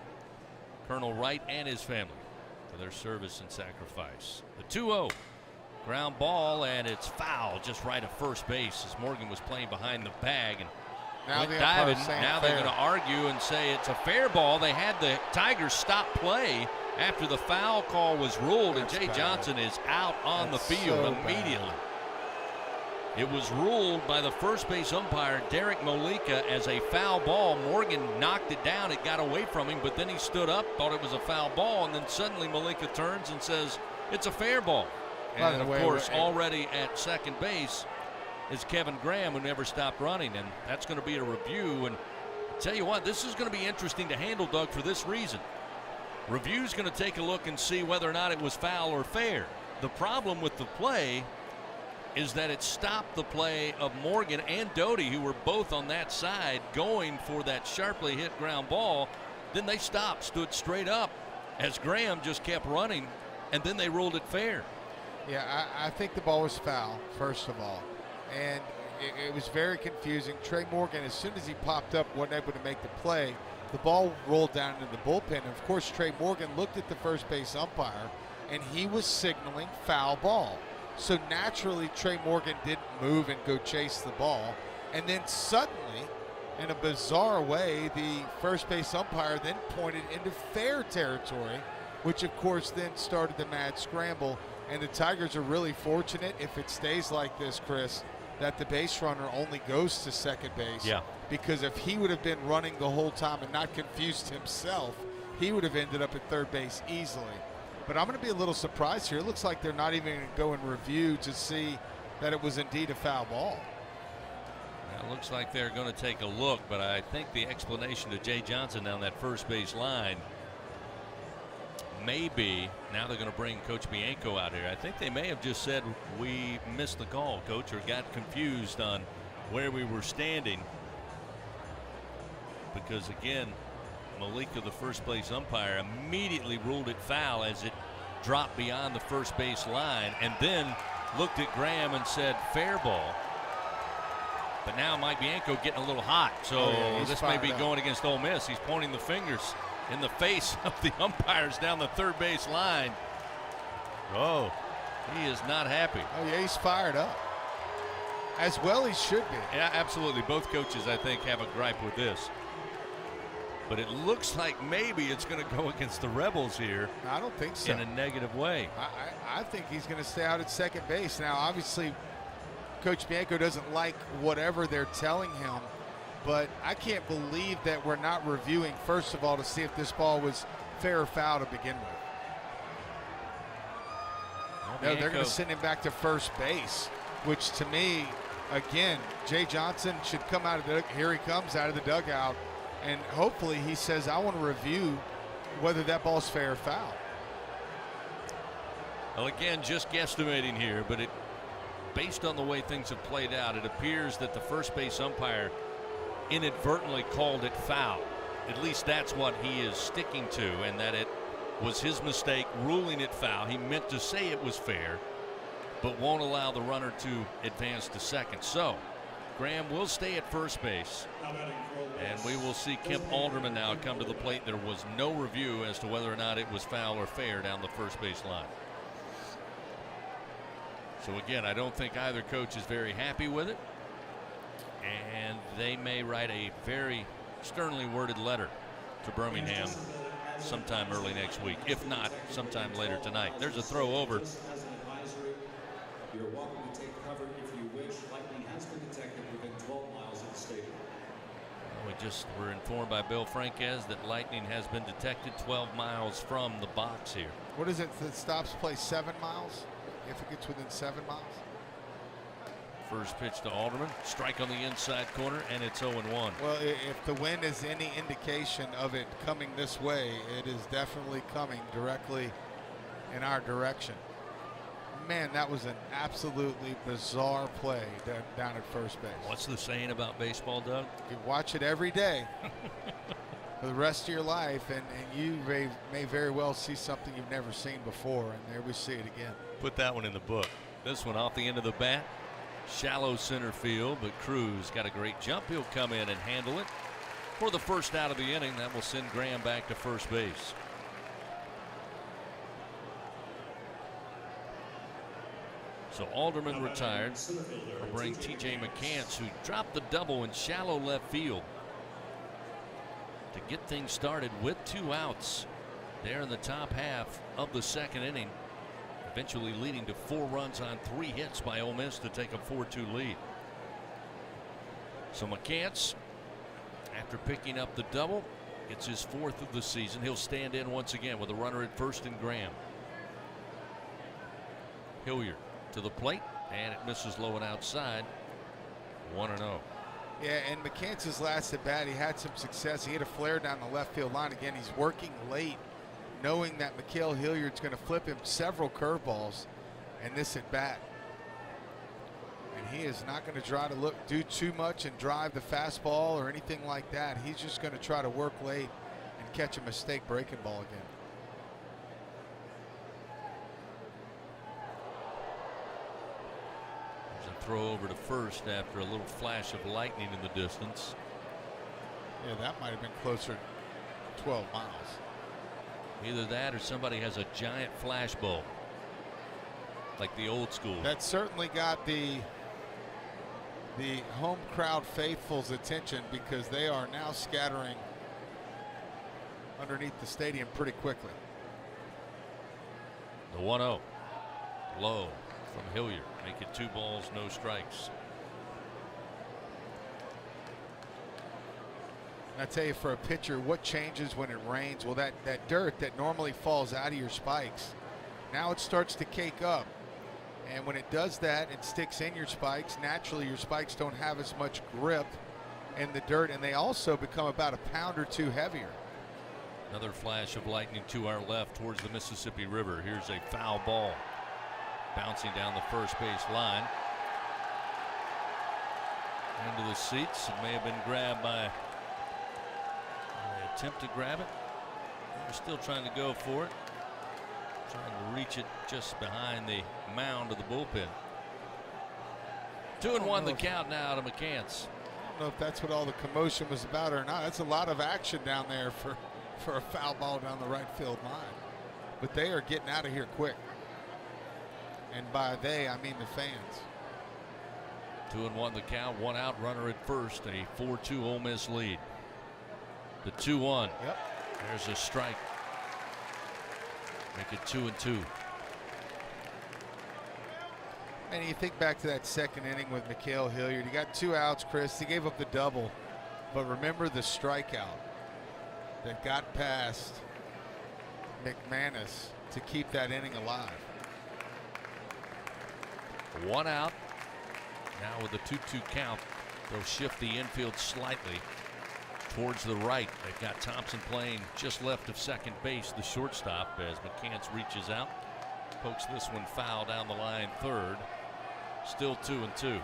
Colonel Wright and his family for their service and sacrifice. The 2-0. Ground ball, and it's foul just right at first base as Morgan was playing behind the bag and now went diving. Now they're fair. going to argue and say it's a fair ball. They had the Tigers stop play after the foul call was ruled, and Jay Johnson is out on the field immediately. It was ruled by the first base umpire, Derek Molika, as a foul ball. Morgan knocked it down. It got away from him, but then he stood up, thought it was a foul ball, and then suddenly Molika turns and says it's a fair ball. And of course, already at second base is Kevin Graham, who never stopped running, and that's going to be a review. And I tell you what, this is going to be interesting to handle, Doug, for this reason. Review's going to take a look and see whether or not it was foul or fair. The problem with the play is that it stopped the play of Morgan and Doty, who were both on that side going for that sharply hit ground ball. Then they stopped, stood straight up as Graham just kept running, and then they ruled it fair. Yeah, I think the ball was foul, first of all. And it was very confusing. Trey Morgan, as soon as he popped up, wasn't able to make the play. The ball rolled down into the bullpen. And, of course, Trey Morgan looked at the first base umpire, and he was signaling foul ball. So, naturally, Trey Morgan didn't move and go chase the ball. And then suddenly, in a bizarre way, the first base umpire then pointed into fair territory, which, of course, then started the mad scramble. And the Tigers are really fortunate, if it stays like this, Chris, that the base runner only goes to second base. Yeah. Because if he would have been running the whole time and not confused himself, he would have ended up at third base easily. But I'm going to be a little surprised here. It looks like they're not even going to go and review to see that it was indeed a foul ball. It looks like they're going to take a look, but I think the explanation to Jay Johnson down that first base line maybe now they're going to bring Coach Bianco out here. I think they may have just said we missed the call, Coach, or got confused on where we were standing. Because again, Molika, the first base umpire, immediately ruled it foul as it dropped beyond the first base line, and then looked at Graham and said fair ball. But now Mike Bianco getting a little hot, so this may be going against Ole Miss. He's pointing the fingers in the face of the umpires down the third base line. Oh, he is not happy. Oh, yeah, he's fired up. As well he should be. Yeah, absolutely. Both coaches, I think, have a gripe with this. But it looks like maybe it's going to go against the Rebels here. I don't think so. In a negative way. I think he's going to stay out at second base. Now, obviously, Coach Bianco doesn't like whatever they're telling him, but I can't believe that we're not reviewing, first of all, to see if this ball was fair or foul to begin with. No, they're going to send him back to first base, which to me, again, Jay Johnson should come out of the, here he comes out of the dugout, and hopefully he says, I want to review whether that ball's fair or foul. Well, again, just guesstimating here, but based on the way things have played out, it appears that the first base umpire inadvertently called it foul. At least that's what he is sticking to, and that it was his mistake ruling it foul. He meant to say it was fair, but won't allow the runner to advance to second. So Graham will stay at first base, and we will see Kemp Alderman now come to the plate. There was no review as to whether or not it was foul or fair down the first base line. So again, I don't think either coach is very happy with it, and they may write a very sternly worded letter to Birmingham sometime early next week, if not sometime later tonight. There's a throw over. You're welcome to take cover if you wish. Lightning has been detected within 12 miles of the stadium. We Just we're informed by Bill Franquez that lightning has been detected 12 miles from the box here. What is it that stops play 7 miles? If it gets within 7 miles? First pitch to Alderman. Strike on the inside corner, and it's 0-1. Well, if the wind is any indication of it coming this way, it is definitely coming directly in our direction. Man, that was an absolutely bizarre play down at first base. What's the saying about baseball, Doug? You watch it every day for the rest of your life, and you may very well see something you've never seen before, and there we see it again. Put that one in the book. This one off the end of the bat. Shallow center field, but Cruz got a great jump. He'll come in and handle it for the first out of the inning. That will send Graham back to first base. So Alderman retired. Will bring T.J. McCants, who dropped the double in shallow left field, to get things started with 2 outs there in the top half of the second inning, eventually leading to 4 runs on 3 hits by Ole Miss to take a 4-2 lead. So McCants, after picking up the double, gets his 4th of the season. He'll stand in once again with a runner at first and Graham. Hilliard to the plate, and it misses low and outside. 1-0. Yeah, and McCants' last at bat, he had some success. He hit a flare down the left field line. Again, he's working late, knowing that Mikael Hilliard's going to flip him several curveballs in this at bat. And he is not going to try to do too much and drive the fastball or anything like that. He's just going to try to work late and catch a mistake breaking ball again. Throw over to first after a little flash of lightning in the distance. Yeah, that might have been closer to 12 miles. Either that or somebody has a giant flash bulb, like the old school. That certainly got the home crowd faithful's attention, because they are now scattering underneath the stadium pretty quickly. The 1-0 low from Hilliard. Make it 2 balls, no strikes. And I tell you, for a pitcher, what changes when it rains? Well, that dirt that normally falls out of your spikes, now it starts to cake up. And when it does that, it sticks in your spikes. Naturally, your spikes don't have as much grip in the dirt, and they also become about a pound or 2 heavier. Another flash of lightning to our left towards the Mississippi River. Here's a foul ball. Bouncing down the first base line. Into the seats. It may have been grabbed by an attempt to grab it. They're still trying to go for it. Trying to reach it just behind the mound of the bullpen. 2-1 the count now to McCants. I don't know if that's what all the commotion was about or not. That's a lot of action down there for a foul ball down the right field line. But they are getting out of here quick. And by they, I mean the fans. 2-1 the count, 1 out, runner at first, a 4-2 Ole Miss lead. The 2-1. Yep. There's a strike. Make it 2-2. And you think back to that second inning with Mikael Hilliard. He got 2 outs, Chris. He gave up the double. But remember the strikeout that got past McManus to keep that inning alive. 1 out. Now with the 2-2 count, they'll shift the infield slightly towards the right. They've got Thompson playing just left of second base, the shortstop, as McCants reaches out, pokes this one foul down the line third. Still 2-2. And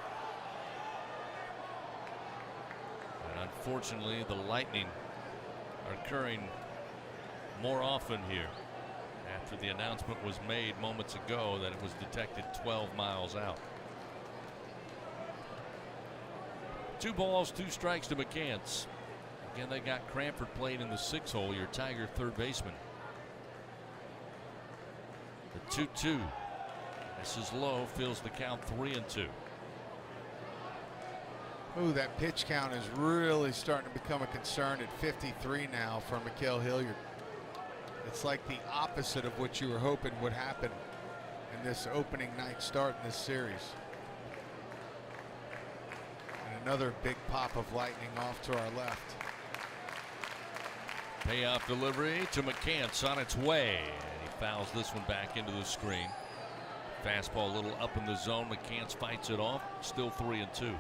unfortunately, the lightning are occurring more often here, after the announcement was made moments ago that it was detected 12 miles out. 2 balls, 2 strikes to McCants. Again, they got Cranford played in the 6 hole, your Tiger third baseman. The 2-2. This is low, fills the count 3-2. Ooh, that pitch count is really starting to become a concern at 53 now for Mikael Hilliard. It's like the opposite of what you were hoping would happen in this opening night start in this series. And another big pop of lightning off to our left. Payoff delivery to McCants on its way. And he fouls this one back into the screen. Fastball a little up in the zone. McCants fights it off. Still 3-2.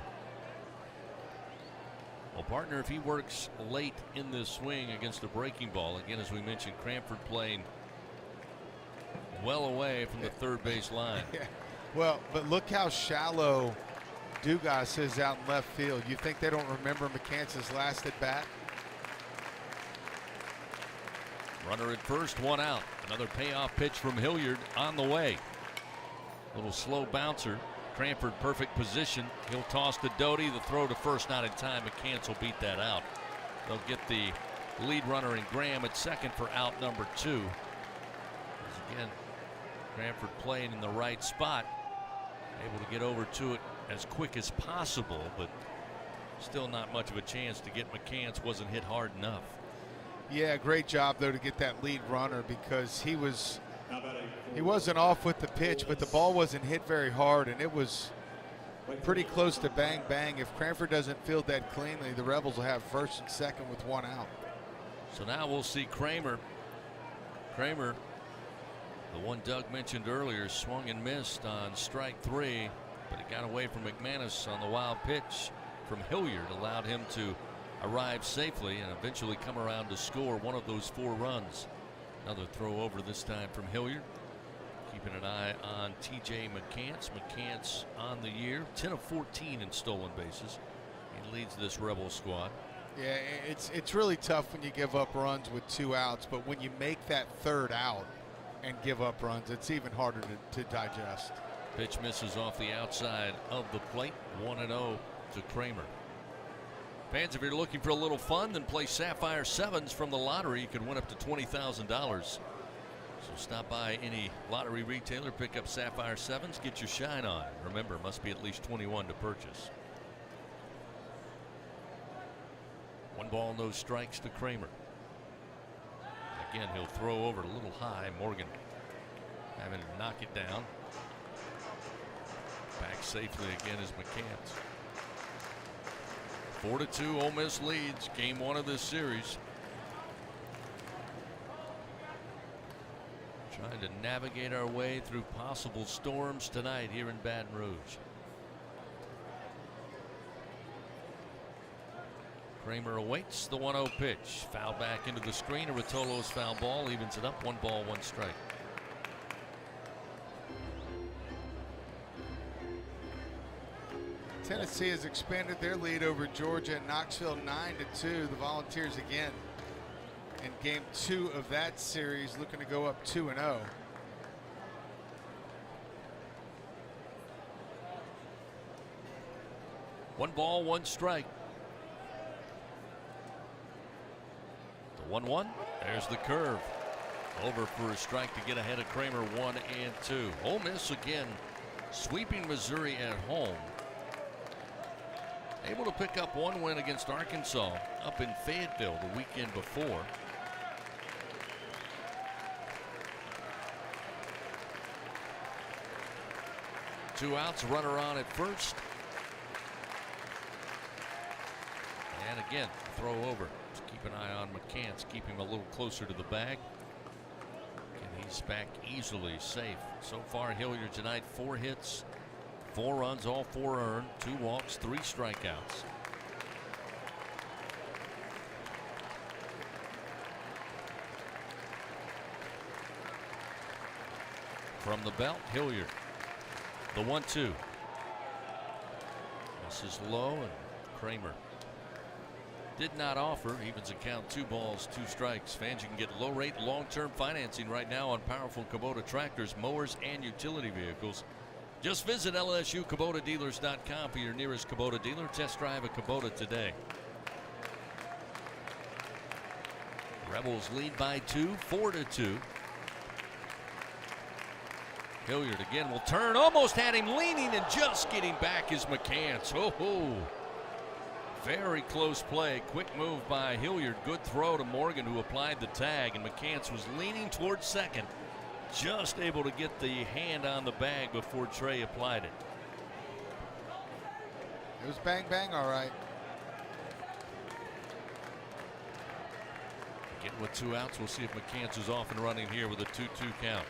Well, partner, if he works late in this swing against a breaking ball, again, as we mentioned, Cranford playing well away from the third base line. Yeah. Well, but look how shallow Dugas is out in left field. You think they don't remember McCants' last at bat? Runner at first, one out. Another payoff pitch from Hilliard on the way. Little slow bouncer. Cranford perfect position. He'll toss to Doty. The throw to first not in time. McCants will beat that out. They'll get the lead runner in Graham at second for out number 2. Again, Cranford playing in the right spot. Able to get over to it as quick as possible, but still not much of a chance to get McCants. Wasn't hit hard enough. Yeah, great job though to get that lead runner, because he wasn't off with the pitch, but the ball wasn't hit very hard, and it was pretty close to bang bang. If Cranford doesn't field that cleanly, the Rebels will have first and second with one out. So now we'll see Kramer. Kramer, the one Doug mentioned earlier, swung and missed on strike 3, but it got away from McManus on the wild pitch from Hilliard, allowed him to arrive safely and eventually come around to score one of those 4 runs. Another throw over this time from Hilliard. Keeping an eye on TJ McCants. McCants on the year, 10 of 14 in stolen bases. He leads this Rebel squad. Yeah, it's really tough when you give up runs with 2 outs, but when you make that third out and give up runs, it's even harder to digest. Pitch misses off the outside of the plate. 1-0 to Kramer. Fans, if you're looking for a little fun, then play Sapphire Sevens from the lottery. You can win up to $20,000. So stop by any lottery retailer, pick up Sapphire Sevens, get your shine on. Remember, must be at least 21 to purchase. 1 ball, no strikes to Kramer. Again, he'll throw over a little high. Morgan having to knock it down. Back safely again is McCants. 4-2, Ole Miss leads game 1 of this series. Trying to navigate our way through possible storms tonight here in Baton Rouge. Kramer awaits the 1-0 pitch. Foul back into the screen. A Rotolo's foul ball evens it up. 1 ball, 1 strike. Tennessee has expanded their lead over Georgia and Knoxville 9-2. The Volunteers again in game 2 of that series looking to go up 2-0. One ball, 1 strike. The 1-1. There's the curve. Over for a strike to get ahead of Kramer. 1-2. Ole Miss again sweeping Missouri at home. Able to pick up 1 win against Arkansas up in Fayetteville the weekend before. Two outs, runner on at first. And again, throw over. Just keep an eye on McCants, keep him a little closer to the bag. And he's back easily safe. So far, Hilliard tonight, 4 hits. 4 runs, all 4 earned, 2 walks, 3 strikeouts. From the belt, Hilliard. The 1-2. This is low, and Kramer did not offer. Evens the count, 2 balls, 2 strikes. Fans, you can get low rate, long-term financing right now on powerful Kubota tractors, mowers, and utility vehicles. Just visit LSUKubotaDealers.com for your nearest Kubota dealer. Test drive a Kubota today. Rebels lead by 2, 4-2. Hilliard again will turn. Almost had him leaning, and just getting back is McCants. Oh, very close play. Quick move by Hilliard. Good throw to Morgan, who applied the tag, and McCants was leaning towards second. Just able to get the hand on the bag before Trey applied it. It was bang bang, all right. Get with 2 outs. We'll see if McCants is off and running here with a 2-2 count.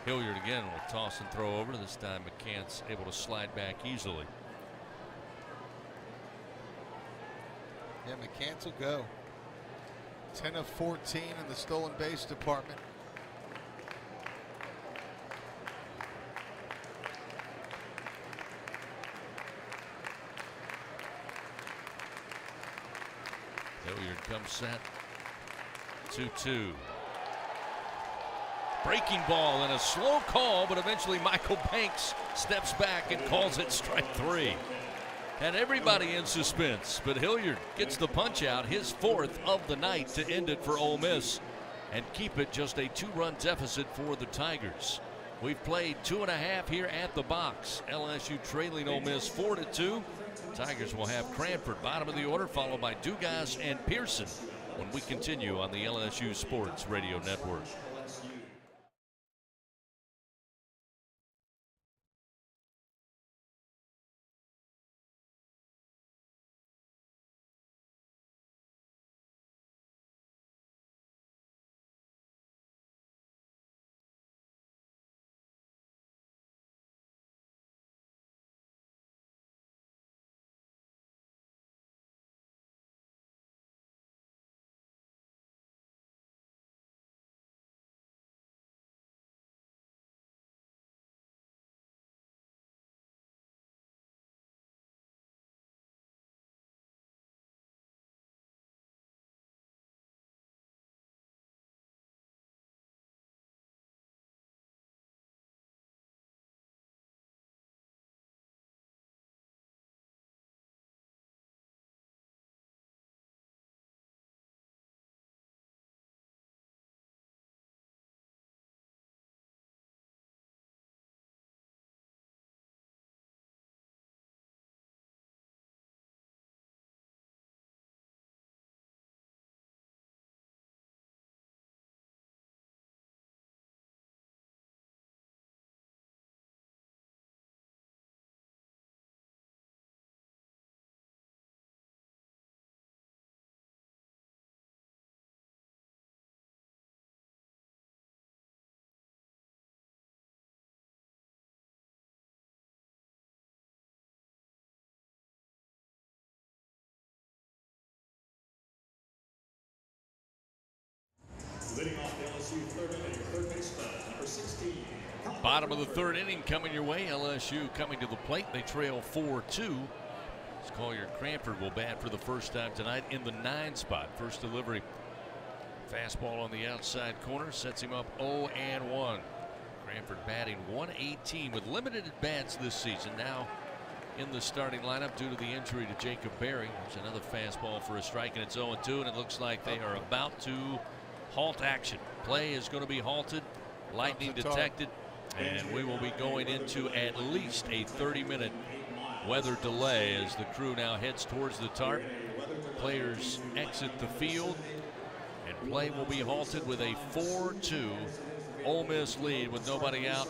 Hilliard again will toss and throw over. This time McCants able to slide back easily. Yeah, McCants will go. 10 of 14 in the stolen base department. Hilliard comes set. 2-2. Breaking ball and a slow call, but eventually Michael Banks steps back and calls it strike 3. Had everybody in suspense, but Hilliard gets the punch out, his 4th of the night, to end it for Ole Miss and keep it just a 2-run deficit for the Tigers. We've played 2.5 here at the box. LSU trailing Ole Miss 4-2. Tigers will have Cranford bottom of the order, followed by Dugas and Pearson when we continue on the LSU Sports Radio Network. Leading off the LSU third inning, third baseman, number 16. Bottom of the 3rd inning coming your way. LSU coming to the plate. They trail 4-2. Collier Cranford will bat for the first time tonight in the 9 spot. First delivery. Fastball on the outside corner sets him up 0-1. Cranford batting 118 with limited at bats this season. Now in the starting lineup due to the injury to Jacob Berry. There's another fastball for a strike, and it's 0-2, and it looks like they are about to halt action. Play is going to be halted. Lightning detected, and we will be going into at least a 30-minute weather delay as the crew now heads towards the tarp. Players exit the field, and play will be halted with a 4-2 Ole Miss lead with nobody out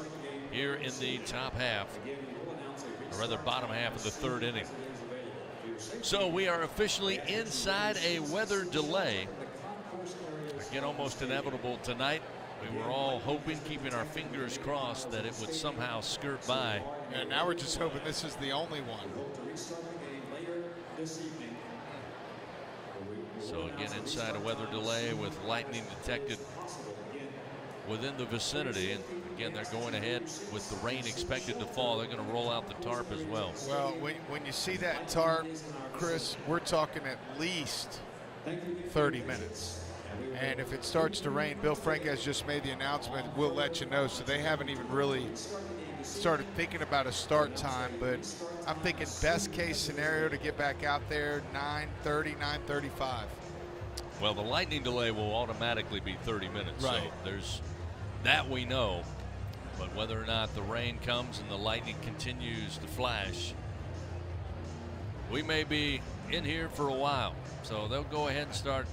here in the top half, or rather bottom half of the 3rd inning. So we are officially inside a weather delay. Again, almost inevitable tonight. We were all hoping, keeping our fingers crossed, that it would somehow skirt by. And now we're just hoping this is the only one. So again, inside a weather delay with lightning detected within the vicinity. And again, they're going ahead with the rain expected to fall. They're going to roll out the tarp as well. Well, when you see that tarp, Chris, we're talking at least 30 minutes. And if it starts to rain, Bill Frank has just made the announcement, we'll let you know. So they haven't even really started thinking about a start time, but I'm thinking best case scenario to get back out there 9:30, 9:35. Well, the lightning delay will automatically be 30 minutes. Right. So there's that we know. But whether or not the rain comes and the lightning continues to flash, we may be in here for a while. So they'll go ahead and start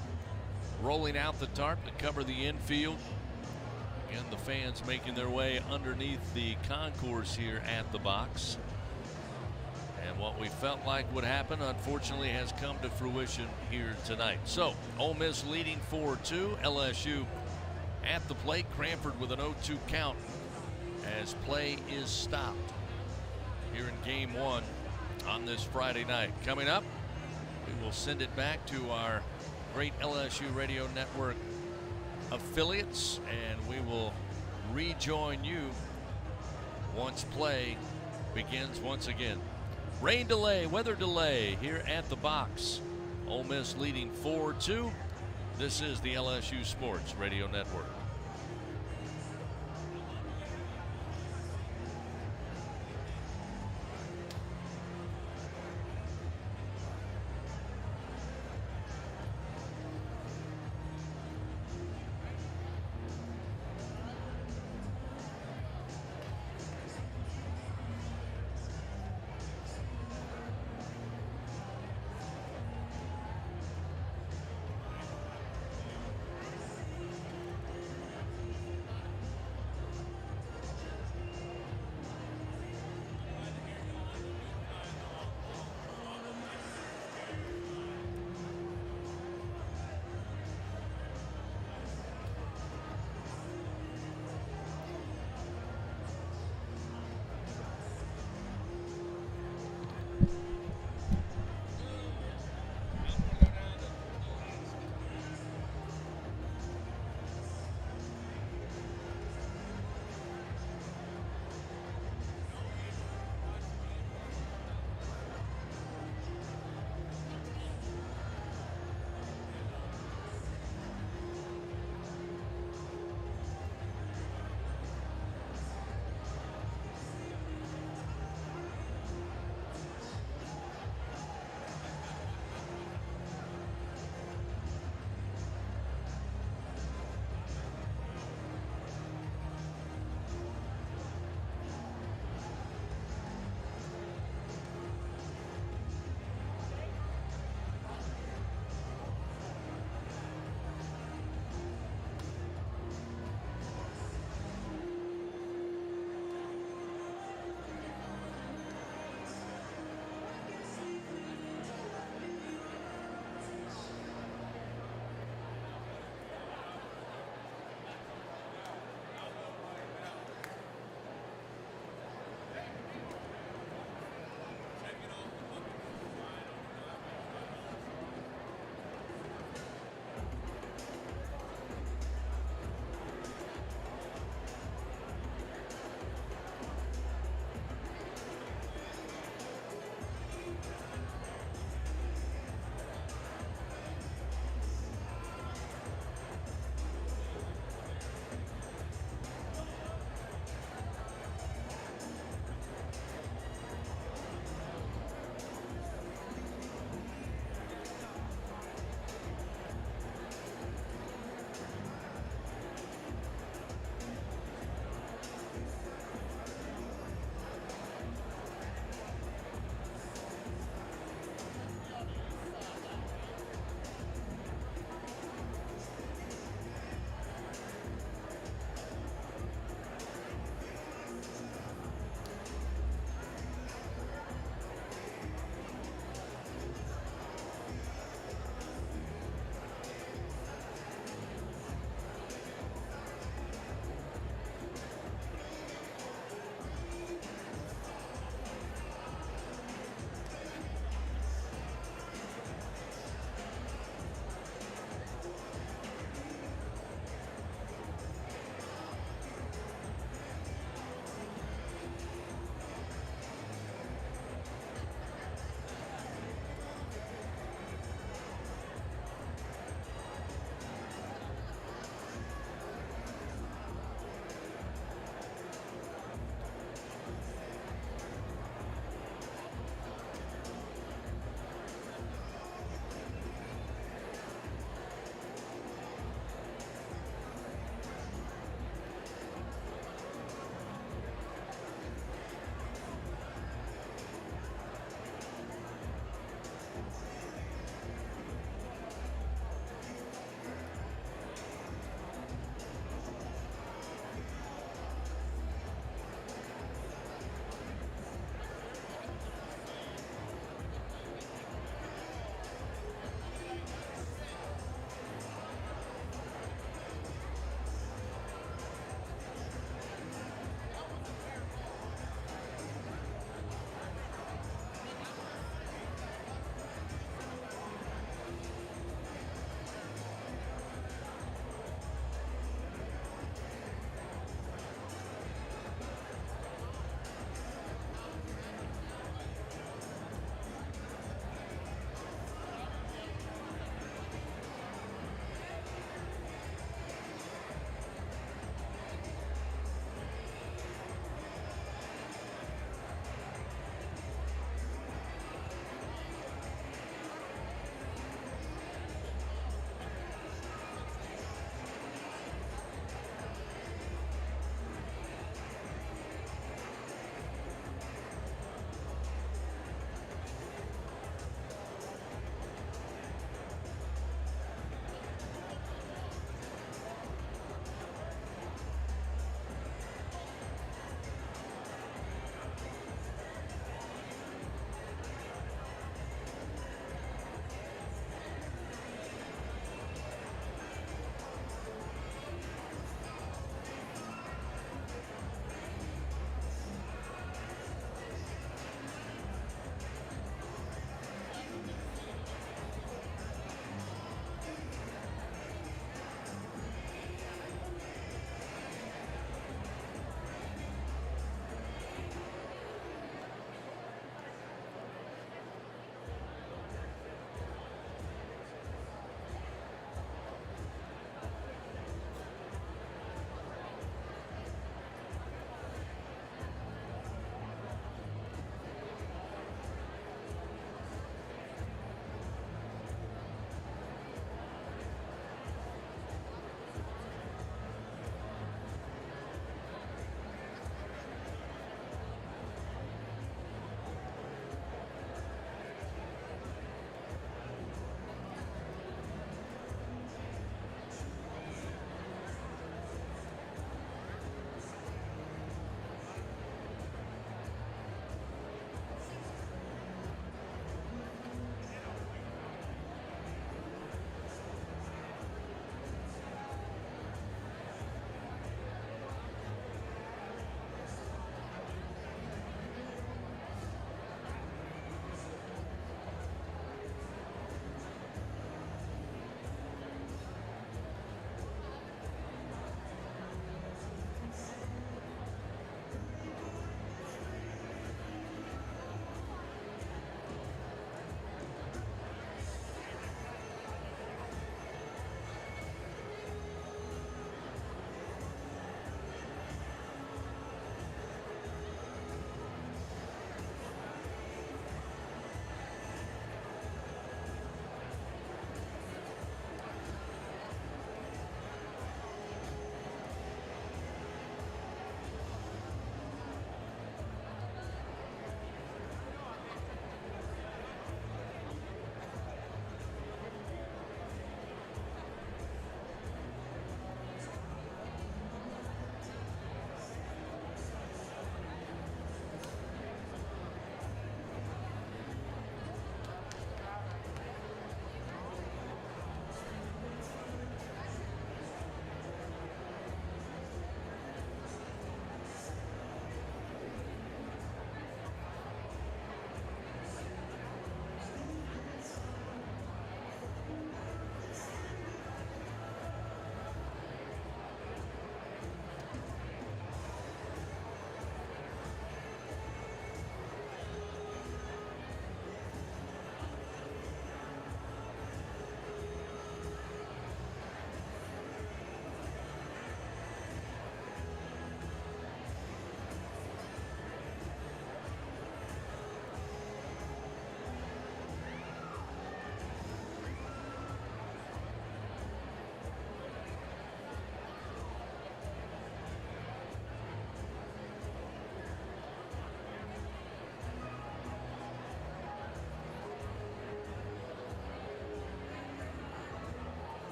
rolling out the tarp to cover the infield. Again, the fans making their way underneath the concourse here at the box. And what we felt like would happen, unfortunately, has come to fruition here tonight. So, Ole Miss leading 4-2. LSU at the plate. Cranford with an 0-2 count as play is stopped here in Game 1 on this Friday night. Coming up, we will send it back to our great LSU Radio Network affiliates, and we will rejoin you once play begins once again. Rain delay, weather delay here at the box. Ole Miss leading 4-2. This is the LSU Sports Radio Network.